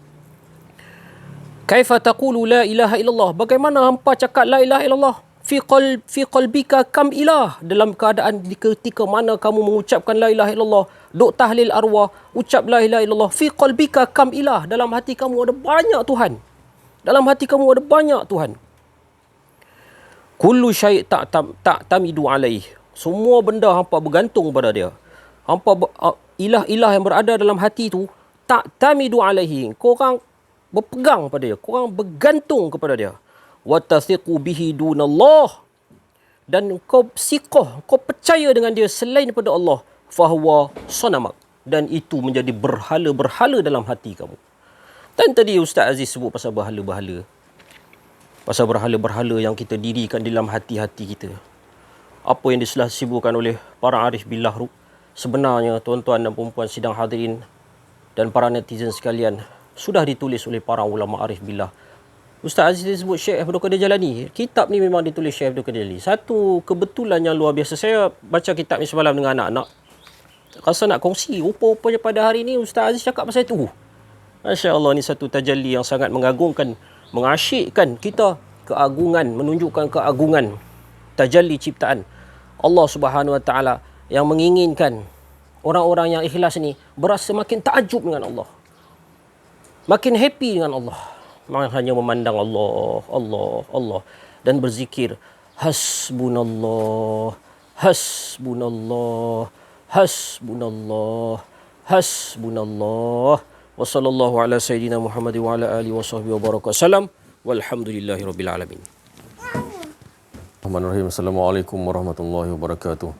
Kaifa taqulu la ilaha illallah? Bagaimana hampa cakap la ilaha illallah? Fi qalbika kam ilah? Dalam keadaan ketika mana kamu mengucapkan la ilaha illallah, duk tahlil arwah, ucap la ilaha illallah, fi qalbika kam ilah? Dalam hati kamu ada banyak Tuhan. Dalam hati kamu ada banyak Tuhan. Kullu syai' tamidu alaih. Semua benda hampa bergantung pada dia. Hampa ilah-ilah yang berada dalam hati tu tamidu alaihi. Korang berpegang pada dia, korang bergantung kepada dia. Wa tathiqu bihi dunallah, dan kau siqah, kau percaya dengan dia selain daripada Allah. Fahuwa sanamak, dan itu menjadi berhala-berhala dalam hati kamu. Dan tadi Ustaz Aziz sebut pasal berhala-berhala. Pasal berhala-berhala yang kita dirikan dalam hati-hati kita. Apa yang disibukkan oleh para arif billah sebenarnya, tuan-tuan dan puan-puan sidang hadirin dan para netizen sekalian, sudah ditulis oleh para ulama arif billah. Ustaz Aziz sebut Syekh Abdul Qadir Jalani. Kitab ni memang ditulis Syekh Abdul Qadir Jalani. Satu kebetulan yang luar biasa. Saya baca kitab ni semalam dengan anak-anak. Rasa nak kongsi. Rupa-rupanya pada hari ni Ustaz Aziz cakap pasal itu. Masya Allah, ni satu tajalli yang sangat mengagungkan, mengasyikkan kita, keagungan, menunjukkan keagungan tajalli ciptaan Allah Subhanahu Wa Taala, yang menginginkan orang-orang yang ikhlas ni berasa makin takjub dengan Allah, makin happy dengan Allah, hanya memandang Allah, Allah, Allah, dan berzikir hasbunallah, hasbunallah, hasbunallah, hasbunallah. Wa sallallahu ala sayyidina Muhammad wa ala alihi wa sahbihi wa baraka wasallam. Walhamdulillahi rabbil alamin. Bismillahirrahmanirrahim. Assalamualaikum warahmatullahi wabarakatuh.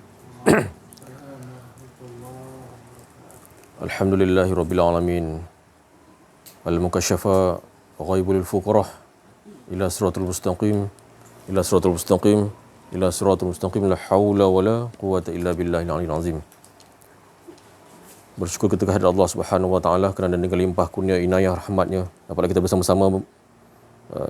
Alhamdulillahi rabbil alamin. Al-mukasyafa ghaibul fuqarah ila siratul mustaqim, ila siratul mustaqim, ila siratul mustaqim, la haula wala quwwata illa billahil aliyyil azim. Bersyukur kita kehadirat Allah Subhanahu Wa Taala kerana dengan limpah kurnia inayah rahmatnya dapatlah kita bersama-sama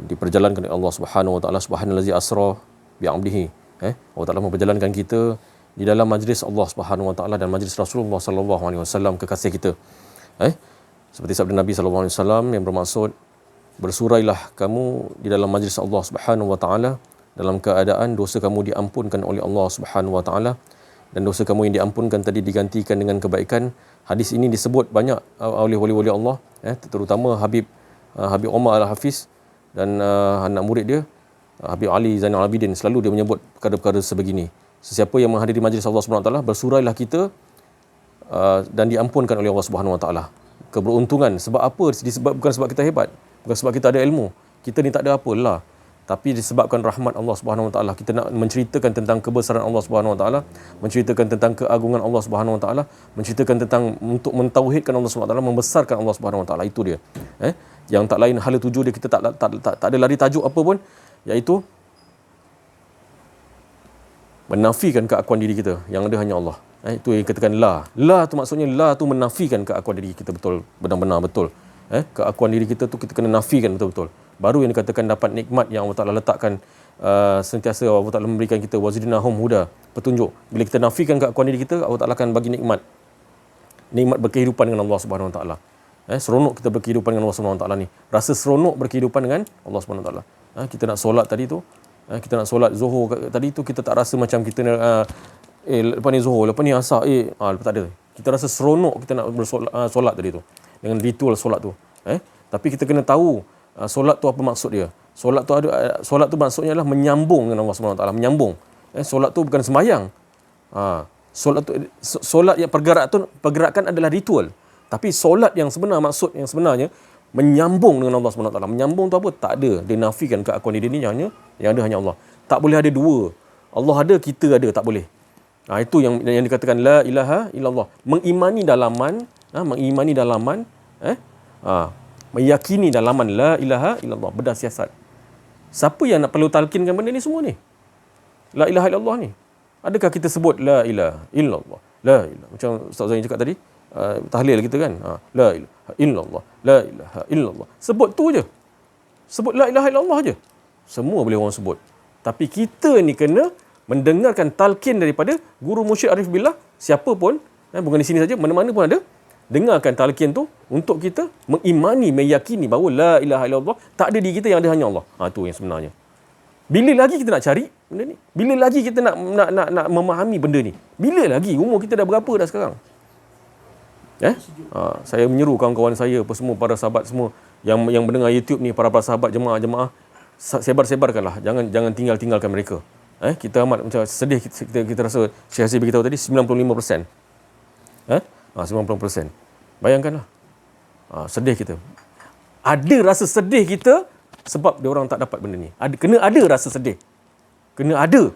diperjalankan oleh Allah Subhanahu Wa Taala. Subhanallazi asra bi 'abdihi. Allah Taala memperjalankan kita di dalam majlis Allah Subhanahu Wa Taala dan majlis Rasulullah sallallahu alaihi wasallam, kekasih kita. Seperti sabda Nabi sallallahu alaihi wasallam yang bermaksud, bersurailah kamu di dalam majlis Allah Subhanahu Wa Taala dalam keadaan dosa kamu diampunkan oleh Allah Subhanahu Wa Taala, dan dosa kamu yang diampunkan tadi digantikan dengan kebaikan. Hadis ini disebut banyak oleh wali-wali Allah, terutama Habib Omar Al-Hafiz dan anak murid dia, Habib Ali Zainal Abidin, selalu dia menyebut perkara-perkara sebegini. Sesiapa yang menghadiri majlis Allah Subhanahu Wa Taala, bersurailah kita dan diampunkan oleh Allah Subhanahu Wa Taala. Keberuntungan sebab apa? Bukan sebab kita hebat, bukan sebab kita ada ilmu. Kita ni tak ada apa lah. Tapi disebabkan rahmat Allah Subhanahu Wa Taala, kita nak menceritakan tentang kebesaran Allah Subhanahu Wa Taala, menceritakan tentang keagungan Allah Subhanahu Wa Taala, menceritakan tentang untuk mentauhidkan Allah Subhanahu Wa Taala, membesarkan Allah Subhanahu Wa Taala. Itu dia. Yang tak lain hala tuju dia, kita tak ada lari tajuk apa pun, iaitu menafikan keakuan diri kita. Yang ada hanya Allah. Itu yang katakan la. La tu maksudnya, la tu menafikan keakuan diri kita betul, benar-benar betul. Keakuan diri kita tu kita kena nafikan betul-betul. Baru yang dikatakan dapat nikmat yang Allah Ta'ala letakkan, sentiasa Allah Ta'ala memberikan kita wazidnahum huda, petunjuk. Bila kita nafikan keakuan diri kita, Allah Ta'ala akan bagi nikmat berkehidupan dengan Allah Subhanahu Wa Ta'ala. Seronok kita berkehidupan dengan Allah Subhanahu Wa Ta'ala ni. Rasa seronok berkehidupan dengan Allah Subhanahu Wa Ta'ala. Kita nak solat tadi tu, kita nak solat Zuhur tadi tu, kita tak rasa macam kita lepas ni Zuhur, lepas ni Asar, lepas tak ada. Kita rasa seronok kita nak solat tadi tu, dengan ritual solat tu. Tapi kita kena tahu solat tu apa maksud dia. Solat tu maksudnya adalah menyambung dengan Allah Subhanahu Wa Taala, menyambung. Solat tu bukan sembahyang. Solat yang pergerakan adalah ritual. Tapi solat yang sebenar, maksud yang sebenarnya menyambung dengan Allah Subhanahu Wa Taala. Menyambung tu apa? Tak ada. Dia nafikan keakuan diri ni, yang ada hanya Allah. Tak boleh ada dua. Allah ada, kita ada, tak boleh. Itu yang dikatakan la ilaha illallah. Mengimani dalaman, meyakini dalaman la ilaha illallah, bedah siasat. Siapa yang nak perlu talkinkan benda ni semua ni? La ilaha illallah ni. Adakah kita sebut la ilaha illallah? La ilaha. Macam Ustaz Zain cakap tadi, tahlil kita kan. La ilaha illallah, la ilaha illallah. Sebut tu je. Sebut la ilaha illallah je. Semua boleh orang sebut. Tapi kita ni kena mendengarkan talqin daripada guru mursyid arif billah, siapa pun, bukan di sini saja, mana-mana pun ada. Dengarkan talqin tu untuk kita mengimani, meyakini bahawa la ilaha illallah, tak ada diri kita, yang ada hanya Allah. Itu yang sebenarnya. Bila lagi kita nak cari benda ni? Bila lagi kita nak memahami benda ni? Bila lagi? Umur kita dah berapa dah sekarang? Saya menyeru kawan-kawan saya, apa semua, para sahabat semua yang mendengar YouTube ni, para sahabat jemaah-jemaah, sebar-sebarkanlah, jangan tinggalkan mereka. Kita amat macam sedih, kita rasa Syekh Hasib beritahu tadi 95%. 90%. Bayangkanlah. Sedih kita. Ada rasa sedih kita sebab dia orang tak dapat benda ni. Kena ada rasa sedih. Kena ada.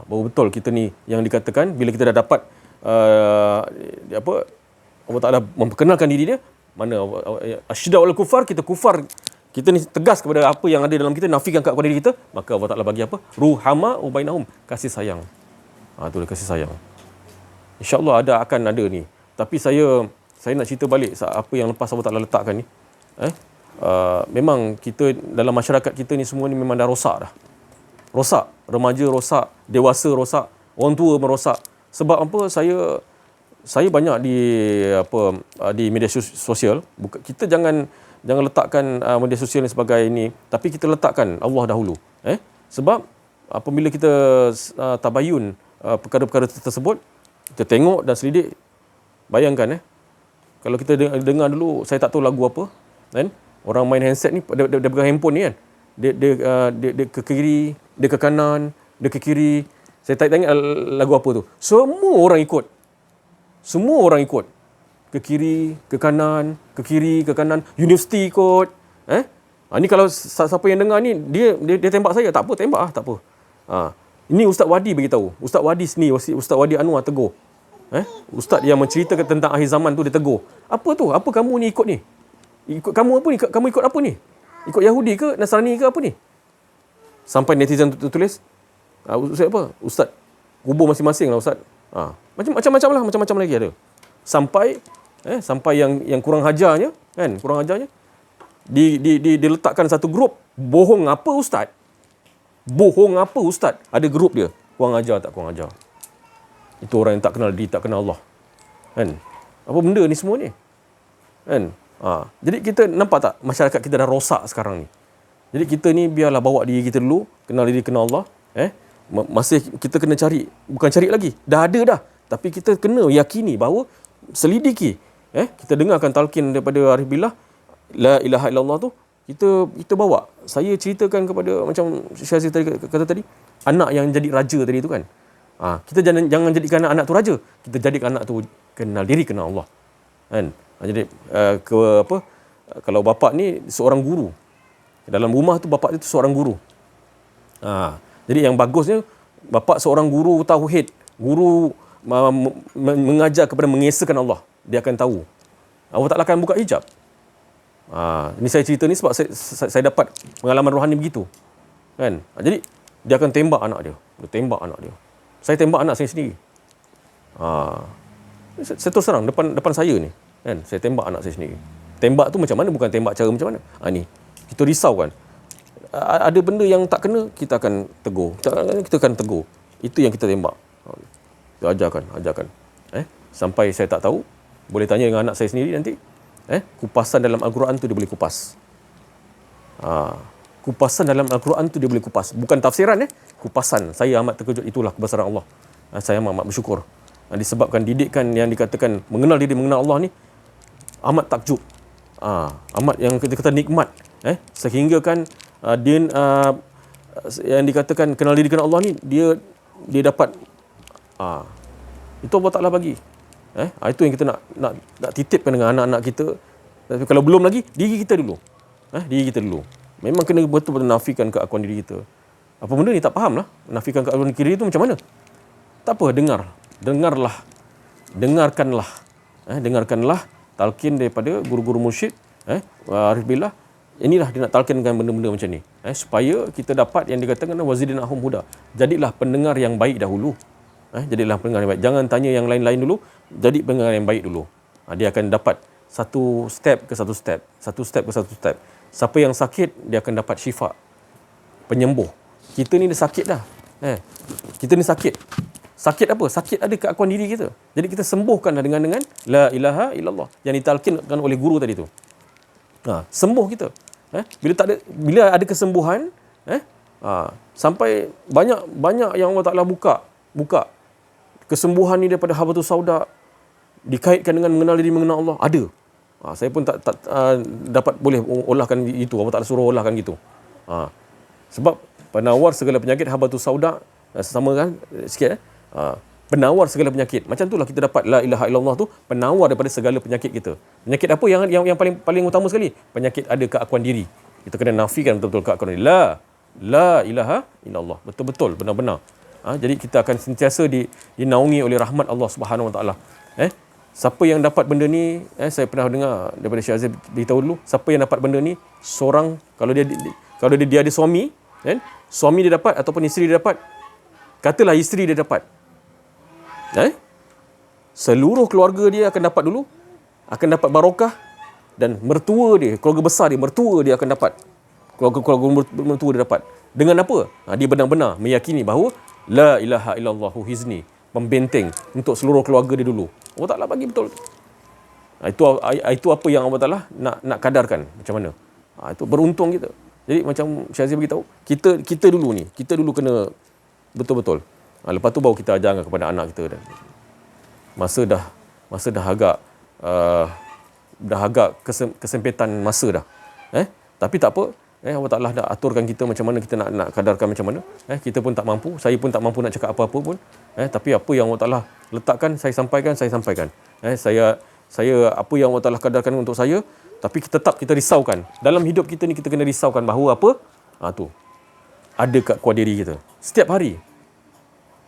Baru betul kita ni yang dikatakan bila kita dah dapat Allah Ta'ala memperkenalkan diri dia, mana asyidda wal kufar, kita kufar, kita ni tegas kepada apa yang ada dalam kita, nafikan kepada diri kita, maka Allah Ta'ala bagi apa? Ruhama ubainahum, kasih sayang. Itu dia kasih sayang. InsyaAllah akan ada ni. Tapi saya nak cerita balik apa yang lepas Allah Ta'ala letakkan ni. Memang kita dalam masyarakat kita ni semua ni memang dah rosak dah. Rosak. Remaja rosak, dewasa rosak, orang tua merosak. Sebab apa? Saya banyak di media sosial. Kita jangan letakkan media sosial ni sebagai ini, tapi kita letakkan Allah dahulu. Sebab apabila kita tabayun perkara-perkara tersebut, kita tengok dan selidik, bayangkan kalau kita dengar dulu, saya tak tahu lagu apa kan, orang main handset ni, dia pegang handphone ni kan, dia ke kiri, dia ke kanan, dia ke kiri, saya tak tengok lagu apa tu, semua orang ikut ke kiri, ke kanan, ke kiri, ke kanan, universiti ikut. Ni kalau siapa yang dengar ni, dia tembak saya, tak apa, tembak tak apa. Ini Ustaz Wadi beritahu. Ustaz Wadi sini, Ustaz Wadi Anwar tegur. Ustaz yang menceritakan tentang akhir zaman tu, dia tegur. Apa tu? Apa kamu ni ikut ni? Ikut kamu apa ni? Kamu ikut apa ni? Ikut Yahudi ke? Nasrani ke apa ni? Sampai netizen tulis, Ustaz apa? Ustaz, kubur masing-masing lah Ustaz. Macam-macam lah, macam-macam lagi ada. Sampai yang kurang hajarnya, kan? Kurang hajarnya, diletakkan satu grup, bohong apa Ustaz? Bohong apa Ustaz? Ada grup dia. Kurang ajar tak kurang ajar. Itu orang yang tak kenal diri, tak kenal Allah. Kan? Apa benda ni semua ni? Kan? Jadi kita nampak tak masyarakat kita dah rosak sekarang ni. Jadi kita ni biarlah bawa diri kita dulu, kenal diri, kenal Allah. Masih kita kena cari, bukan cari lagi. Dah ada dah. Tapi kita kena yakini bahawa selidiki. Kita dengarkan talqin daripada Arif Billah, la ilaha illallah tu, kita bawa. Saya ceritakan kepada macam Syazir tadi kata tadi, anak yang jadi raja tadi tu kan. Kita jangan jadikan anak tu raja. Kita jadikan anak tu kenal diri, kenal Allah. Kan? Jadi kalau bapa ni seorang guru. Dalam rumah tu bapa itu seorang guru. Jadi yang bagusnya bapa seorang guru tauhid, guru mengajar kepada mengesahkan Allah. Dia akan tahu. Allah Ta'ala akan buka hijab. Ini saya cerita ni sebab saya dapat pengalaman rohani begitu. Kan? Jadi dia akan tembak anak dia. Dia tembak anak dia. Saya tembak anak saya sendiri. Saya terus terang depan saya ni. Kan? Saya tembak anak saya sendiri. Tembak tu macam mana? Bukan tembak cara macam mana. Ni. Kita risau kan. Ada benda yang tak kena, kita akan tegur. Kita akan tegur. Itu yang kita tembak. Ajarkan. Sampai saya tak tahu, boleh tanya dengan anak saya sendiri nanti. Kupasan dalam Al-Quran tu dia boleh kupas. Kupasan dalam Al-Quran tu dia boleh kupas. Bukan tafsiran, kupasan. Saya amat terkejut, itulah kebesaran Allah. Saya amat bersyukur. Disebabkan didikan yang dikatakan mengenal diri, mengenal Allah ni amat takjub. Amat yang kita kata nikmat. Sehingga kan yang dikatakan kenal diri, kenal Allah ni dia dapat itu Allah Ta'ala bagi. Itu yang kita nak titipkan dengan anak-anak kita. Tapi kalau belum lagi, diri kita dulu. Diri kita dulu. Memang kena betul-betul nafikan keakuan diri kita. Apa benda ni tak faham lah. Nafikan keakuan diri itu macam mana? Tak apa, dengarkanlah talqin daripada guru-guru mursyid, arif billah. Inilah dia nak talqinkan benda-benda macam ni, supaya kita dapat yang dikatakan wazidnahum huda. Jadilah pendengar yang baik dahulu. Jadilah pendengar yang baik. Jangan tanya yang lain-lain dulu, jadi pendengar yang baik dulu. Dia akan dapat satu step ke satu step. Siapa yang sakit, dia akan dapat syifa, penyembuh. Kita ni dah sakit dah. Kita ni sakit. Sakit apa? Sakit ada keakuan diri kita. Jadi kita sembuhkanlah dengan la ilaha illallah yang ditalkinkan oleh guru tadi tu. Sembuh kita. Bila ada kesembuhan, sampai banyak yang Allah Ta'ala buka kesembuhan ni daripada habatus sauda, dikaitkan dengan mengenal diri, mengenal Allah. Ada. Saya pun tak dapat boleh olahkan itu. Allah Ta'ala suruh olahkan gitu. Sebab penawar segala penyakit habatus sauda, sama kan sikit. Penawar segala penyakit. Macam itulah kita dapat la ilaha illallah tu penawar daripada segala penyakit kita. Penyakit apa yang paling utama sekali? Penyakit ada keakuan diri. Kita kena nafikan betul-betul keakuan diri. La ilaha illallah. Betul-betul benar-benar. Jadi kita akan sentiasa dinaungi oleh rahmat Allah Subhanahu Wa Taala. Siapa yang dapat benda ni, saya pernah dengar daripada Syekh Azib beritahu dulu, siapa yang dapat benda ni, seorang kalau dia ada suami, kan? Suami dia dapat ataupun isteri dia dapat. Katalah isteri dia dapat. Seluruh keluarga dia akan dapat dulu, akan dapat barakah, dan mertua dia, keluarga besar dia, mertua dia akan dapat. Keluarga mertua dia dapat. Dengan apa? Dia benar-benar meyakini bahawa la ilaha illallahu hizni, pembenteng untuk seluruh keluarga dia dulu. Allah Ta'ala bagi betul. Itu apa yang Allah Ta'ala nak kadarkan macam mana. Itu beruntung kita. Jadi macam Syazir beritahu, kita dulu kena betul-betul. Lepas tu baru kita ajarkan kepada anak kita. Masa dah agak kesempitan masa dah. Tapi tak apa. Allah Ta'ala dah aturkan kita macam mana kita nak kadarkan macam mana. Kita pun tak mampu. Saya pun tak mampu nak cakap apa-apa pun. Tapi apa yang Allah Ta'ala letakkan, saya sampaikan. Saya apa yang Allah Ta'ala kadarkan untuk saya. Tapi tetap kita risaukan. Dalam hidup kita ni kita kena risaukan bahawa apa? Tu. Ada keakuan diri kita. Setiap hari.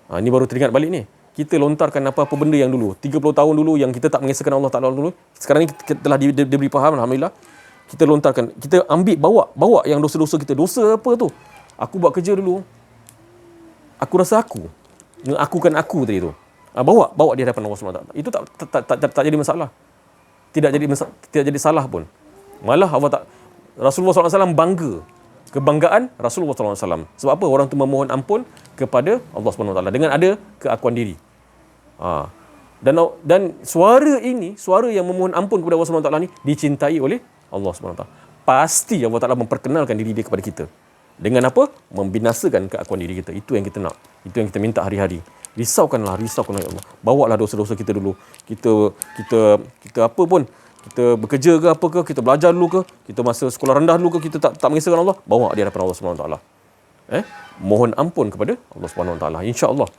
Ini baru teringat balik ni. Kita lontarkan apa-apa benda yang dulu. 30 tahun dulu yang kita tak mengesahkan Allah Ta'ala dulu. Sekarang ni kita telah diberi faham, Alhamdulillah. Kita lontarkan. Kita ambil, bawa yang dosa-dosa kita. Dosa apa tu? Aku buat kerja dulu. Aku rasa aku. Mengakukan aku tadi tu. Bawa di hadapan Allah SWT. Itu tak jadi masalah. Tidak jadi salah pun. Malah Rasulullah SAW bangga. Kebanggaan Rasulullah SAW. Sebab apa? Orang tu memohon ampun kepada Allah SWT dengan ada keakuan diri. Dan suara yang memohon ampun kepada Allah SWT ni dicintai oleh Allah SWT. Pasti Allah Ta'ala memperkenalkan diri dia kepada kita. Dengan apa? Membinasakan keakuan diri kita. Itu yang kita nak. Itu yang kita minta hari-hari. Risaukanlah ya Allah. Bawalah dosa-dosa kita dulu. Kita apa pun kita bekerja ke apa ke, kita belajar dulu ke, kita masa sekolah rendah dulu ke, kita tak mengesahkan Allah, bawa di hadapan Allah Subhanahu Wa Taala. Mohon ampun kepada Allah Subhanahu Wa Taala, insya-Allah.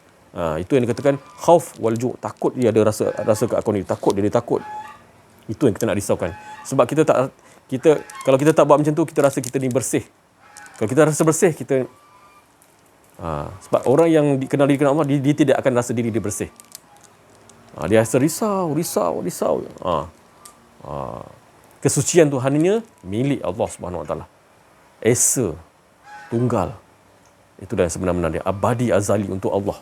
Itu yang dikatakan khauf wal ju', takut dia ada rasa keakuan dia, takut dia takut. Itu yang kita nak risaukan. Sebab kalau kita tak buat macam tu, kita rasa kita ni bersih. Kalau kita rasa bersih, kita sebab orang yang dikenal Allah, dia tidak akan rasa diri dia bersih. Dia rasa risau. Kesucian tu hanya milik Allah Subhanahu Wa Taala. Esa, tunggal. Itu dah sebenar-benar dia, abadi azali untuk Allah.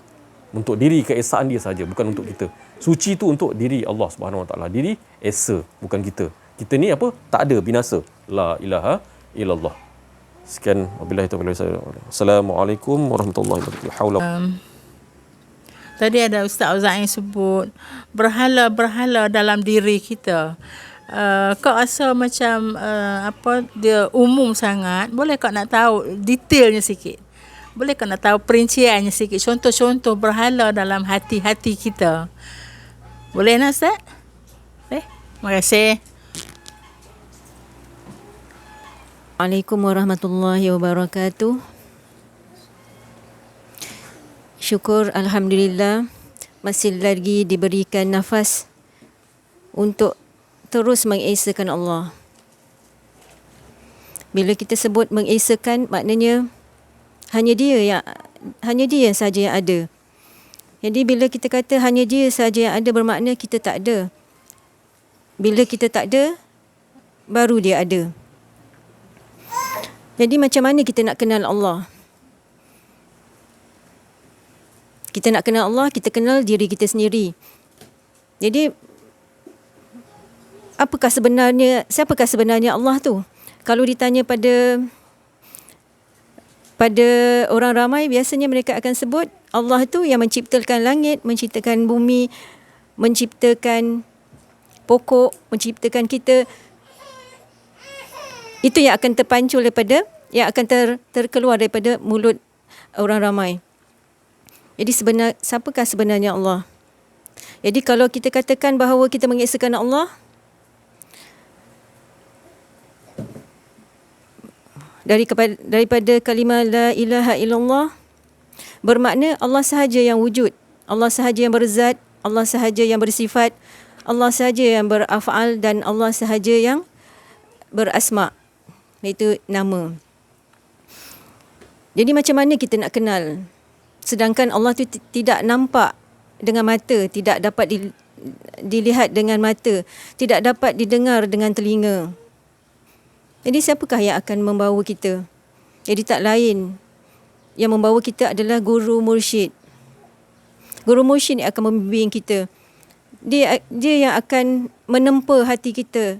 Untuk diri keesaan dia saja, bukan untuk kita. Suci tu untuk diri Allah Subhanahu Wa Taala. Diri esa, bukan kita. Kita ni apa? Tak ada, binasa. La ilaha illallah. Sekian, wabillahi taufiq. Assalamualaikum warahmatullahi wabarakatuh. Tadi ada Ustaz Auzan yang sebut berhala-berhala dalam diri kita. Kau rasa macam dia umum sangat. Boleh kau nak tahu detailnya sikit? Boleh kau nak tahu perinciannya sikit? Contoh-contoh berhala dalam hati-hati kita. Boleh nak Ustaz? Terima kasih. Assalamualaikum warahmatullahi wabarakatuh. Syukur Alhamdulillah masih lagi diberikan nafas untuk terus mengesakan Allah. Bila kita sebut mengesakan, maknanya hanya dia saja yang ada. Jadi bila kita kata hanya dia saja yang ada, bermakna kita tak ada. Bila kita tak ada, baru dia ada. Jadi macam mana kita nak kenal Allah? Kita nak kenal Allah, kita kenal diri kita sendiri. Jadi siapakah sebenarnya Allah tu? Kalau ditanya pada orang ramai, biasanya mereka akan sebut Allah tu yang menciptakan langit, menciptakan bumi, menciptakan pokok, menciptakan kita. Itu yang akan terpancul yang akan terkeluar daripada mulut orang ramai. Jadi siapakah sebenarnya Allah? Jadi kalau kita katakan bahawa kita mengesakan Allah, daripada kalimah la ilaha illallah, bermakna Allah sahaja yang wujud, Allah sahaja yang berzat, Allah sahaja yang bersifat, Allah sahaja yang beraf'al, dan Allah sahaja yang berasma', iaitu nama. Jadi macam mana kita nak kenal? Sedangkan Allah tu tidak nampak dengan mata, tidak dapat dilihat dengan mata, tidak dapat didengar dengan telinga. Jadi siapakah yang akan membawa kita? Jadi tak lain, yang membawa kita adalah guru mursyid. Guru mursyid yang akan membimbing kita. Dia yang akan menempa hati kita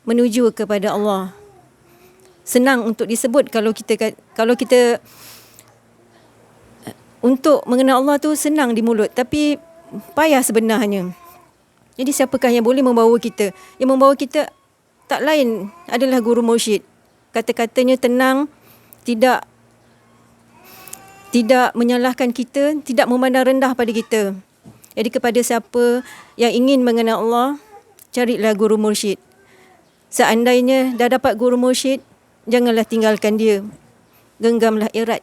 menuju kepada Allah. Senang untuk disebut kalau kita untuk mengenal Allah tu senang di mulut, tapi payah sebenarnya. Jadi siapakah yang boleh membawa kita? Yang membawa kita tak lain adalah guru mursyid. Kata-katanya tenang, tidak menyalahkan kita, tidak memandang rendah pada kita. Jadi kepada siapa yang ingin mengenal Allah, carilah guru mursyid. Seandainya dah dapat guru mursyid, janganlah tinggalkan dia. Genggamlah erat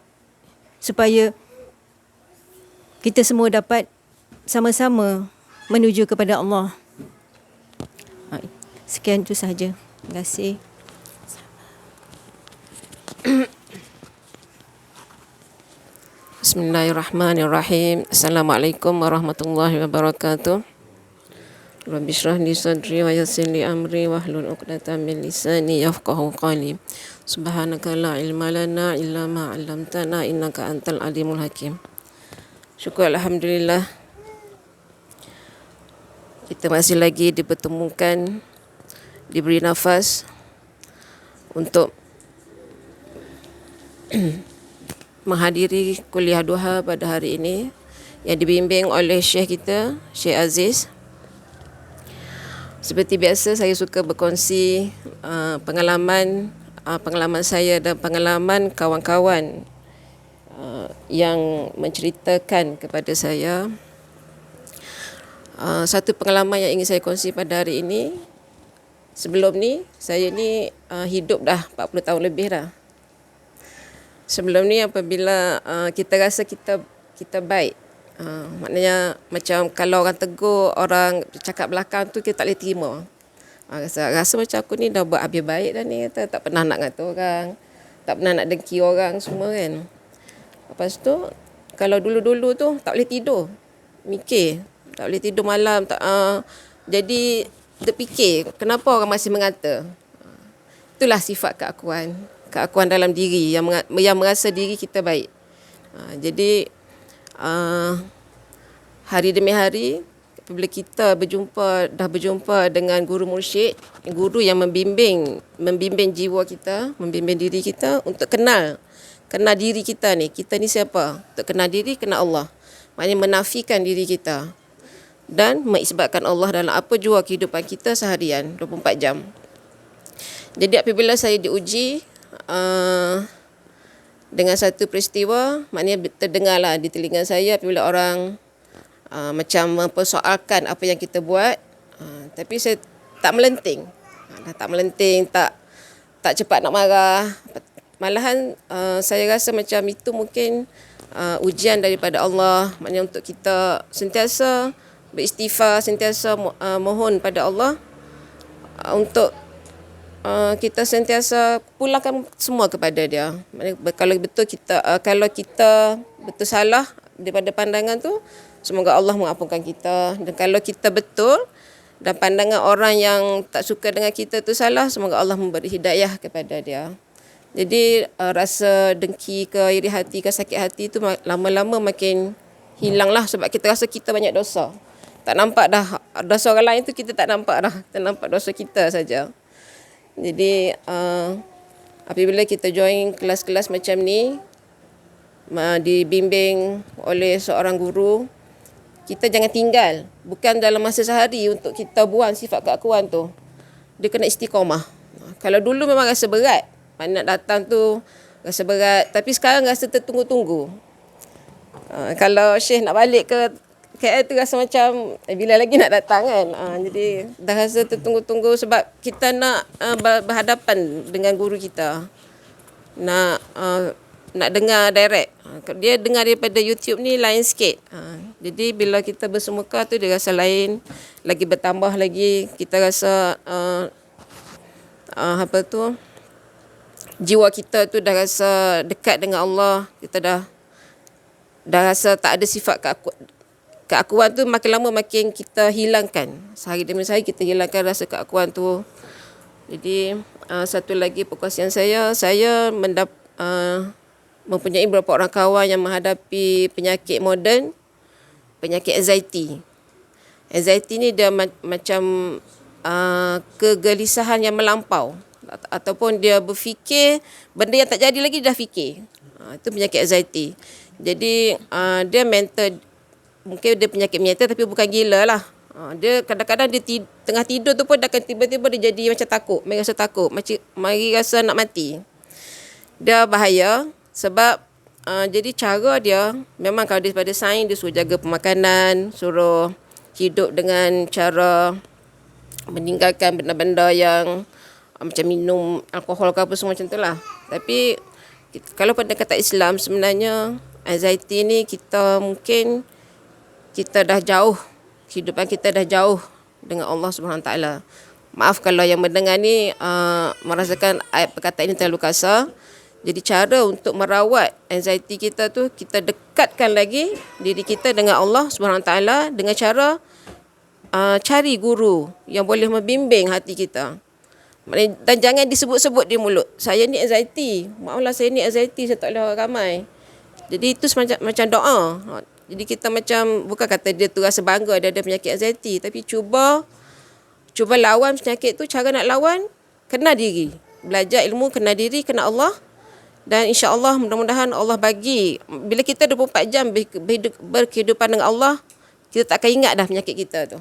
supaya kita semua dapat sama-sama menuju kepada Allah. Sekian itu sahaja. Terima kasih. Bismillahirrahmanirrahim. Assalamualaikum warahmatullahi wabarakatuh. Rabbi shrah li sadri wa yassir li amri wahlul 'uqdatam min lisani yafqahu qawli. Subhanaka la ilma lana illa ma 'allamtana innaka antal alimul hakim. Syukur Alhamdulillah, kita masih lagi dipertemukan, diberi nafas untuk menghadiri kuliah duha pada hari ini yang dibimbing oleh Syekh kita, Syekh Aziz. Seperti biasa, saya suka berkongsi pengalaman saya dan pengalaman kawan-kawan yang menceritakan kepada saya. Satu pengalaman yang ingin saya kongsi pada hari ini Sebelum ni, saya ni hidup dah 40 tahun lebih dah. Sebelum ni apabila kita rasa kita baik, maknanya macam kalau orang tegur, orang cakap belakang tu kita tak boleh terima. Rasa macam aku ni dah buat habis baik dah ni, tak pernah nak kata orang, tak pernah nak dengki orang semua kan. Lepas tu kalau dulu-dulu tu tak boleh tidur, mikir, tak boleh tidur malam, jadi terfikir kenapa orang masih mengata. Itulah sifat keakuan dalam diri yang merasa diri kita baik. Jadi hari demi hari apabila kita dah berjumpa dengan guru mursyid, guru yang membimbing jiwa kita, membimbing diri kita untuk kenal diri kita ni siapa. Untuk kenal diri, kenal Allah. Maknanya menafikan diri kita dan mengisbatkan Allah dalam apa jua kehidupan kita seharian 24 jam. Jadi apabila saya diuji dengan satu peristiwa, maknanya terdengarlah di telinga saya apabila orang macam mempersoalkan apa yang kita buat, tapi saya tak melenting. Tak cepat nak marah. Malahan saya rasa macam itu mungkin ujian daripada Allah, maknanya untuk kita sentiasa beristighfar, sentiasa mohon pada Allah untuk kita sentiasa pulangkan semua kepada Dia. Kalau kita betul salah daripada pandangan tu, semoga Allah mengampunkan kita. Dan kalau kita betul dan pandangan orang yang tak suka dengan kita tu salah, semoga Allah memberi hidayah kepada dia. Jadi rasa dengki ke iri hati ke sakit hati tu lama-lama makin hilanglah, sebab kita rasa kita banyak dosa. Tak nampak dah dosa orang lain tu, kita tak nampak dah. Kita nampak dosa kita saja. Jadi apabila kita join kelas-kelas macam ni, dibimbing oleh seorang guru, kita jangan tinggal. Bukan dalam masa sehari untuk kita buang sifat keakuan tu. Dia kena istiqamah. Kalau dulu memang rasa berat, mana nak datang tu rasa berat. Tapi sekarang rasa tertunggu-tunggu. Kalau Syekh nak balik ke KL tu rasa macam bila lagi nak datang kan. Jadi dah rasa tertunggu-tunggu sebab kita nak berhadapan dengan guru kita. Nak dengar direct. Dia dengar daripada YouTube ni lain sikit. Jadi bila kita bersemuka tu dia rasa lain, lagi bertambah lagi. Kita rasa jiwa kita tu dah rasa dekat dengan Allah. Kita dah rasa tak ada sifat keakuan tu, makin lama makin kita hilangkan. Sehari demi sehari kita hilangkan rasa keakuan tu. Jadi satu lagi perkongsian saya mempunyai beberapa orang kawan yang menghadapi penyakit moden, penyakit anxiety. Anxiety ni dia macam kegelisahan yang melampau, ataupun dia berfikir benda yang tak jadi lagi dia dah fikir. Itu penyakit anxiety. Jadi dia mental, mungkin dia penyakit mental tapi bukan gila lah. Dia kadang-kadang dia tengah tidur tu pun dia akan tiba-tiba dia jadi macam takut, rasa takut, mari rasa nak mati. Dia bahaya sebab jadi cara dia memang kalau daripada sains dia suruh jaga pemakanan, suruh hidup dengan cara meninggalkan benda-benda yang macam minum alkohol ke apa semua macam tu lah. Tapi kalau pada kata Islam sebenarnya anxiety ni kita dah jauh, kehidupan kita dah jauh dengan Allah SWT. Maaf kalau yang mendengar ni merasakan ayat perkataan ini terlalu kasar. Jadi cara untuk merawat anxiety kita tu, kita dekatkan lagi diri kita dengan Allah SWT dengan cara cari guru yang boleh membimbing hati kita. Dan jangan disebut-sebut di mulut. Saya ni anxiety. Maaflah saya ni anxiety, saya tak boleh orang ramai. Jadi itu macam doa. Jadi kita macam, bukan kata dia tu rasa bangga dia ada penyakit anxiety, tapi cuba lawan penyakit tu. Cara nak lawan, kenal diri. Belajar ilmu, kenal diri, kenal Allah. Dan insya-Allah mudah-mudahan Allah bagi, bila kita 24 jam berkehidupan dengan Allah, kita tak akan ingat dah penyakit kita tu.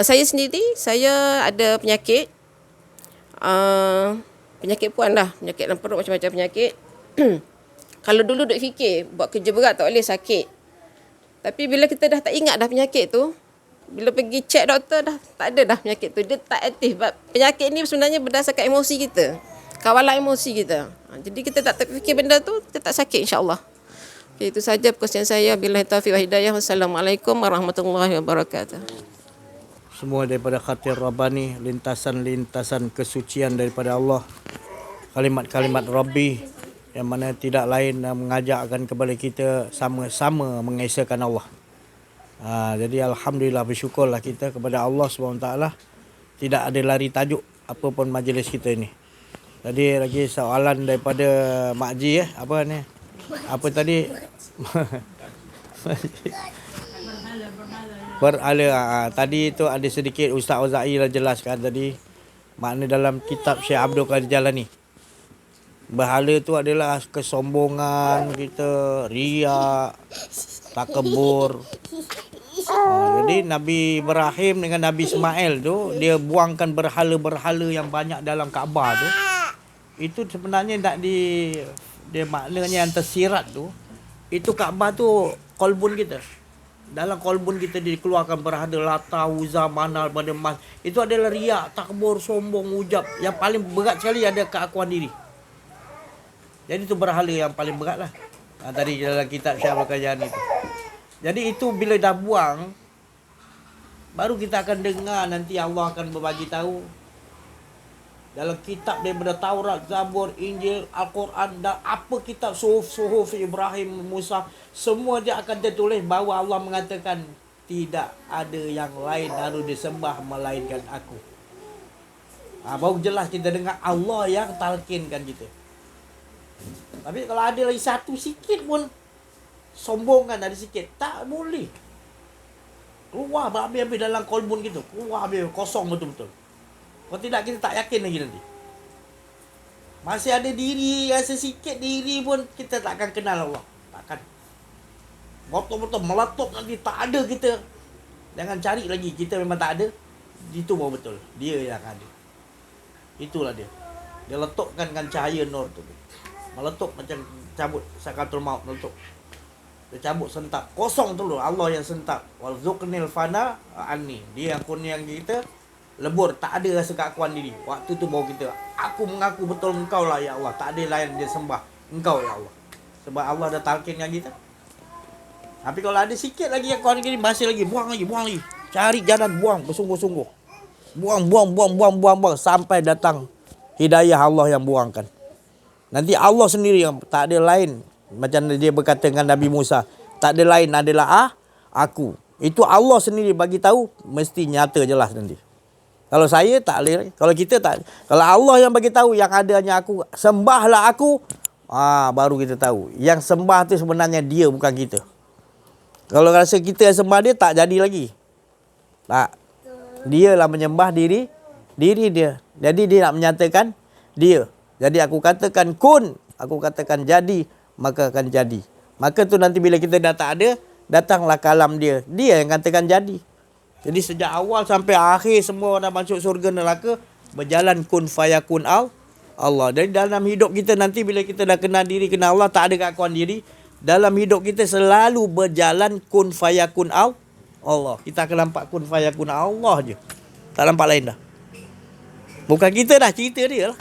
Saya sendiri, saya ada penyakit puan lah, penyakit dalam perut, macam-macam penyakit. Kalau dulu duk fikir buat kerja berat tak boleh, sakit. Tapi bila kita dah tak ingat dah penyakit tu, Bila pergi cek doktor dah tak ada dah penyakit tu. Dia tak aktif. Penyakit ni sebenarnya berdasarkan emosi kita. Kawalan emosi kita. Jadi kita tak terfikir benda tu, kita tak sakit insya-Allah. Okay, itu saja perkongsian saya. Billahi taufiq wa hidayah. Wassalamualaikum warahmatullahi wabarakatuh. Semua daripada khatir Rabbani, lintasan-lintasan kesucian daripada Allah. Kalimat-kalimat Rabbi yang mana tidak lain mengajakkan kepada kita sama-sama mengesahkan Allah. Jadi alhamdulillah, bersyukurlah kita kepada Allah SWT. Tidak ada lari tajuk apa pun majlis kita ni. Tadi lagi soalan daripada Mak Ji apa ni? Apa tadi? Berhala. Tadi tu ada sedikit Ustaz Auza'i dah jelaskan tadi. Makna dalam kitab Syekh Abdul Qadir Jalani. Berhala tu adalah kesombongan kita, riak, takabur. Jadi Nabi Ibrahim dengan Nabi Ismail tu, dia buangkan berhala-berhala yang banyak dalam Kaabah tu. Itu sebenarnya dia maknanya yang tersirat tu, itu Kaabah tu kolbun kita. Dalam kolbun kita dikeluarkan berhala Lata, Uzza, Manal, pada Mas. Itu adalah riak, takbur, sombong, ujab. Yang paling berat sekali ada keakuan diri. Jadi itu berhala yang paling berat lah. Tadi dalam kitab Syekh Abdul Qadir itu. Jadi itu bila dah buang, baru kita akan dengar nanti Allah akan berbagi tahu. Dalam kitab daripada Taurat, Zabur, Injil, Al-Quran dan apa kitab suhuf Ibrahim, Musa, semua dia akan tertulis bahawa Allah mengatakan tidak ada yang lain harus disembah melainkan aku. Baru jelas kita dengar Allah yang talkinkan kita. Tapi kalau ada lagi satu sikit pun sombongan ada sikit, tak boleh. Keluar habis-habis dalam kolbun kita. Keluar habis kosong betul-betul. Kalau tidak kita tak yakin lagi nanti. Masih ada diri, rasa sikit diri pun kita tak akan kenal Allah. Takkan. Betul-betul meletup nanti tak ada kita. Jangan cari lagi kita memang tak ada. Itu baru betul. Dia yang ada. Itulah dia. Dia letukkan dengan cahaya nur tu. Meletup macam cabut sakaratul maut meletup. Dia cabut sentak. Kosong tu loh. Allah yang sentak. Walzuqnil fana anni. Dia yang kurnian kita. Lebur, tak ada rasa keakuan diri. Waktu tu baru kita, aku mengaku betul engkau lah ya Allah. Tak ada lain dia sembah, engkau ya Allah. Sebab Allah dah talkin dengan kita. Tapi kalau ada sikit lagi yang kawan gini, masih lagi, buang lagi. Cari jalan, buang bersungguh-sungguh. Buang. Sampai datang hidayah Allah yang buangkan. Nanti Allah sendiri yang tak ada lain. Macam dia berkata dengan Nabi Musa, tak ada lain adalah aku. Itu Allah sendiri bagi tahu, mesti nyata jelas nanti. Kalau saya tak boleh, kalau kita tak, kalau Allah yang bagi tahu yang adanya aku, sembahlah aku, baru kita tahu. Yang sembah tu sebenarnya dia, bukan kita. Kalau rasa kita yang sembah dia, tak jadi lagi. Tak. Dia lah menyembah diri dia. Jadi dia nak menyatakan dia. Jadi aku katakan kun, aku katakan jadi, maka akan jadi. Maka tu nanti bila kita dah tak ada, datanglah kalam dia. Dia yang katakan jadi. Jadi sejak awal sampai akhir semua dah masuk surga neraka, berjalan kun fayakun Allah. Jadi dalam hidup kita nanti bila kita dah kenal diri, kenal Allah, tak ada keakuan diri, dalam hidup kita selalu berjalan kun fayakun Allah. Kita akan nampak kun fayakun Allah je. Tak nampak lain dah. Bukan kita dah, cerita dia lah.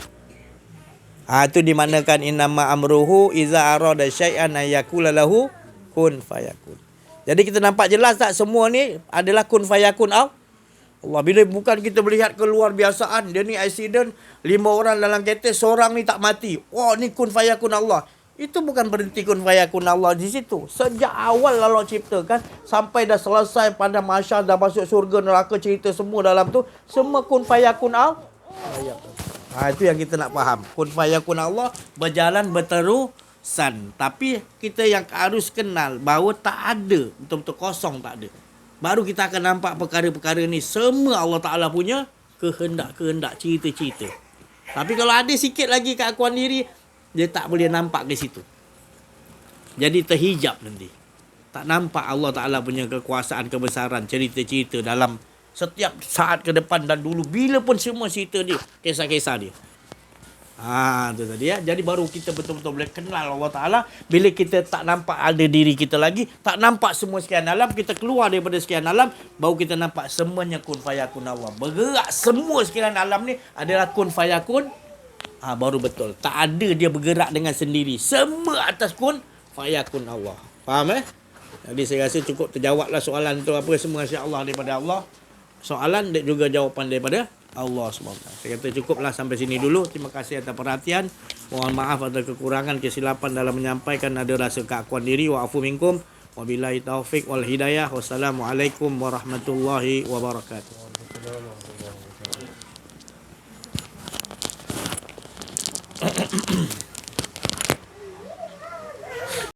Itu dimanakan innama amruhu iza arada syai'an ayyakula lahu kun fayakun. Jadi kita nampak jelas tak semua ni adalah kun fayakun Allah. Bila bukan kita melihat keluar biasaan, dia ni accident, 5 orang dalam kereta, seorang ni tak mati. Ni kun fayakun Allah. Itu bukan berhenti kun fayakun Allah di situ. Sejak awal Allah ciptakan sampai dah selesai pada masyarakat, dah masuk surga neraka, cerita semua dalam tu, semua kun fayakun Allah. Itu yang kita nak faham. Kun fayakun Allah berjalan berterusan. Tapi kita yang harus kenal bahawa tak ada, betul-betul kosong, tak ada. Baru kita akan nampak perkara-perkara ni semua Allah Ta'ala punya kehendak-kehendak, cerita-cerita. Tapi kalau ada sikit lagi keakuan diri, dia tak boleh nampak ke situ. Jadi terhijab nanti. Tak nampak Allah Ta'ala punya kekuasaan, kebesaran, cerita-cerita dalam setiap saat ke depan dan dulu. Bila pun semua cerita dia, kisah-kisah dia. Itu tadi ya. Jadi baru kita betul-betul boleh kenal Allah Ta'ala. Bila kita tak nampak ada diri kita lagi, tak nampak semua sekian alam, kita keluar daripada sekian alam, baru kita nampak semuanya kun fayakun Allah. Bergerak semua sekian alam ni adalah kun fayakun. Baru betul. Tak ada dia bergerak dengan sendiri. Semua atas kun fayakun Allah. Faham Jadi saya rasa cukup terjawablah soalan tu apa semua insya-Allah daripada Allah. Soalan dan juga jawapan daripada Allah SWT. Saya kata cukuplah sampai sini dulu. Terima kasih atas perhatian. Mohon maaf atas kekurangan, kesilapan dalam menyampaikan, ada rasa keakuan diri. Wa'afu minkum. Wabillahi taufiq wal hidayah. Wassalamualaikum warahmatullahi wabarakatuh.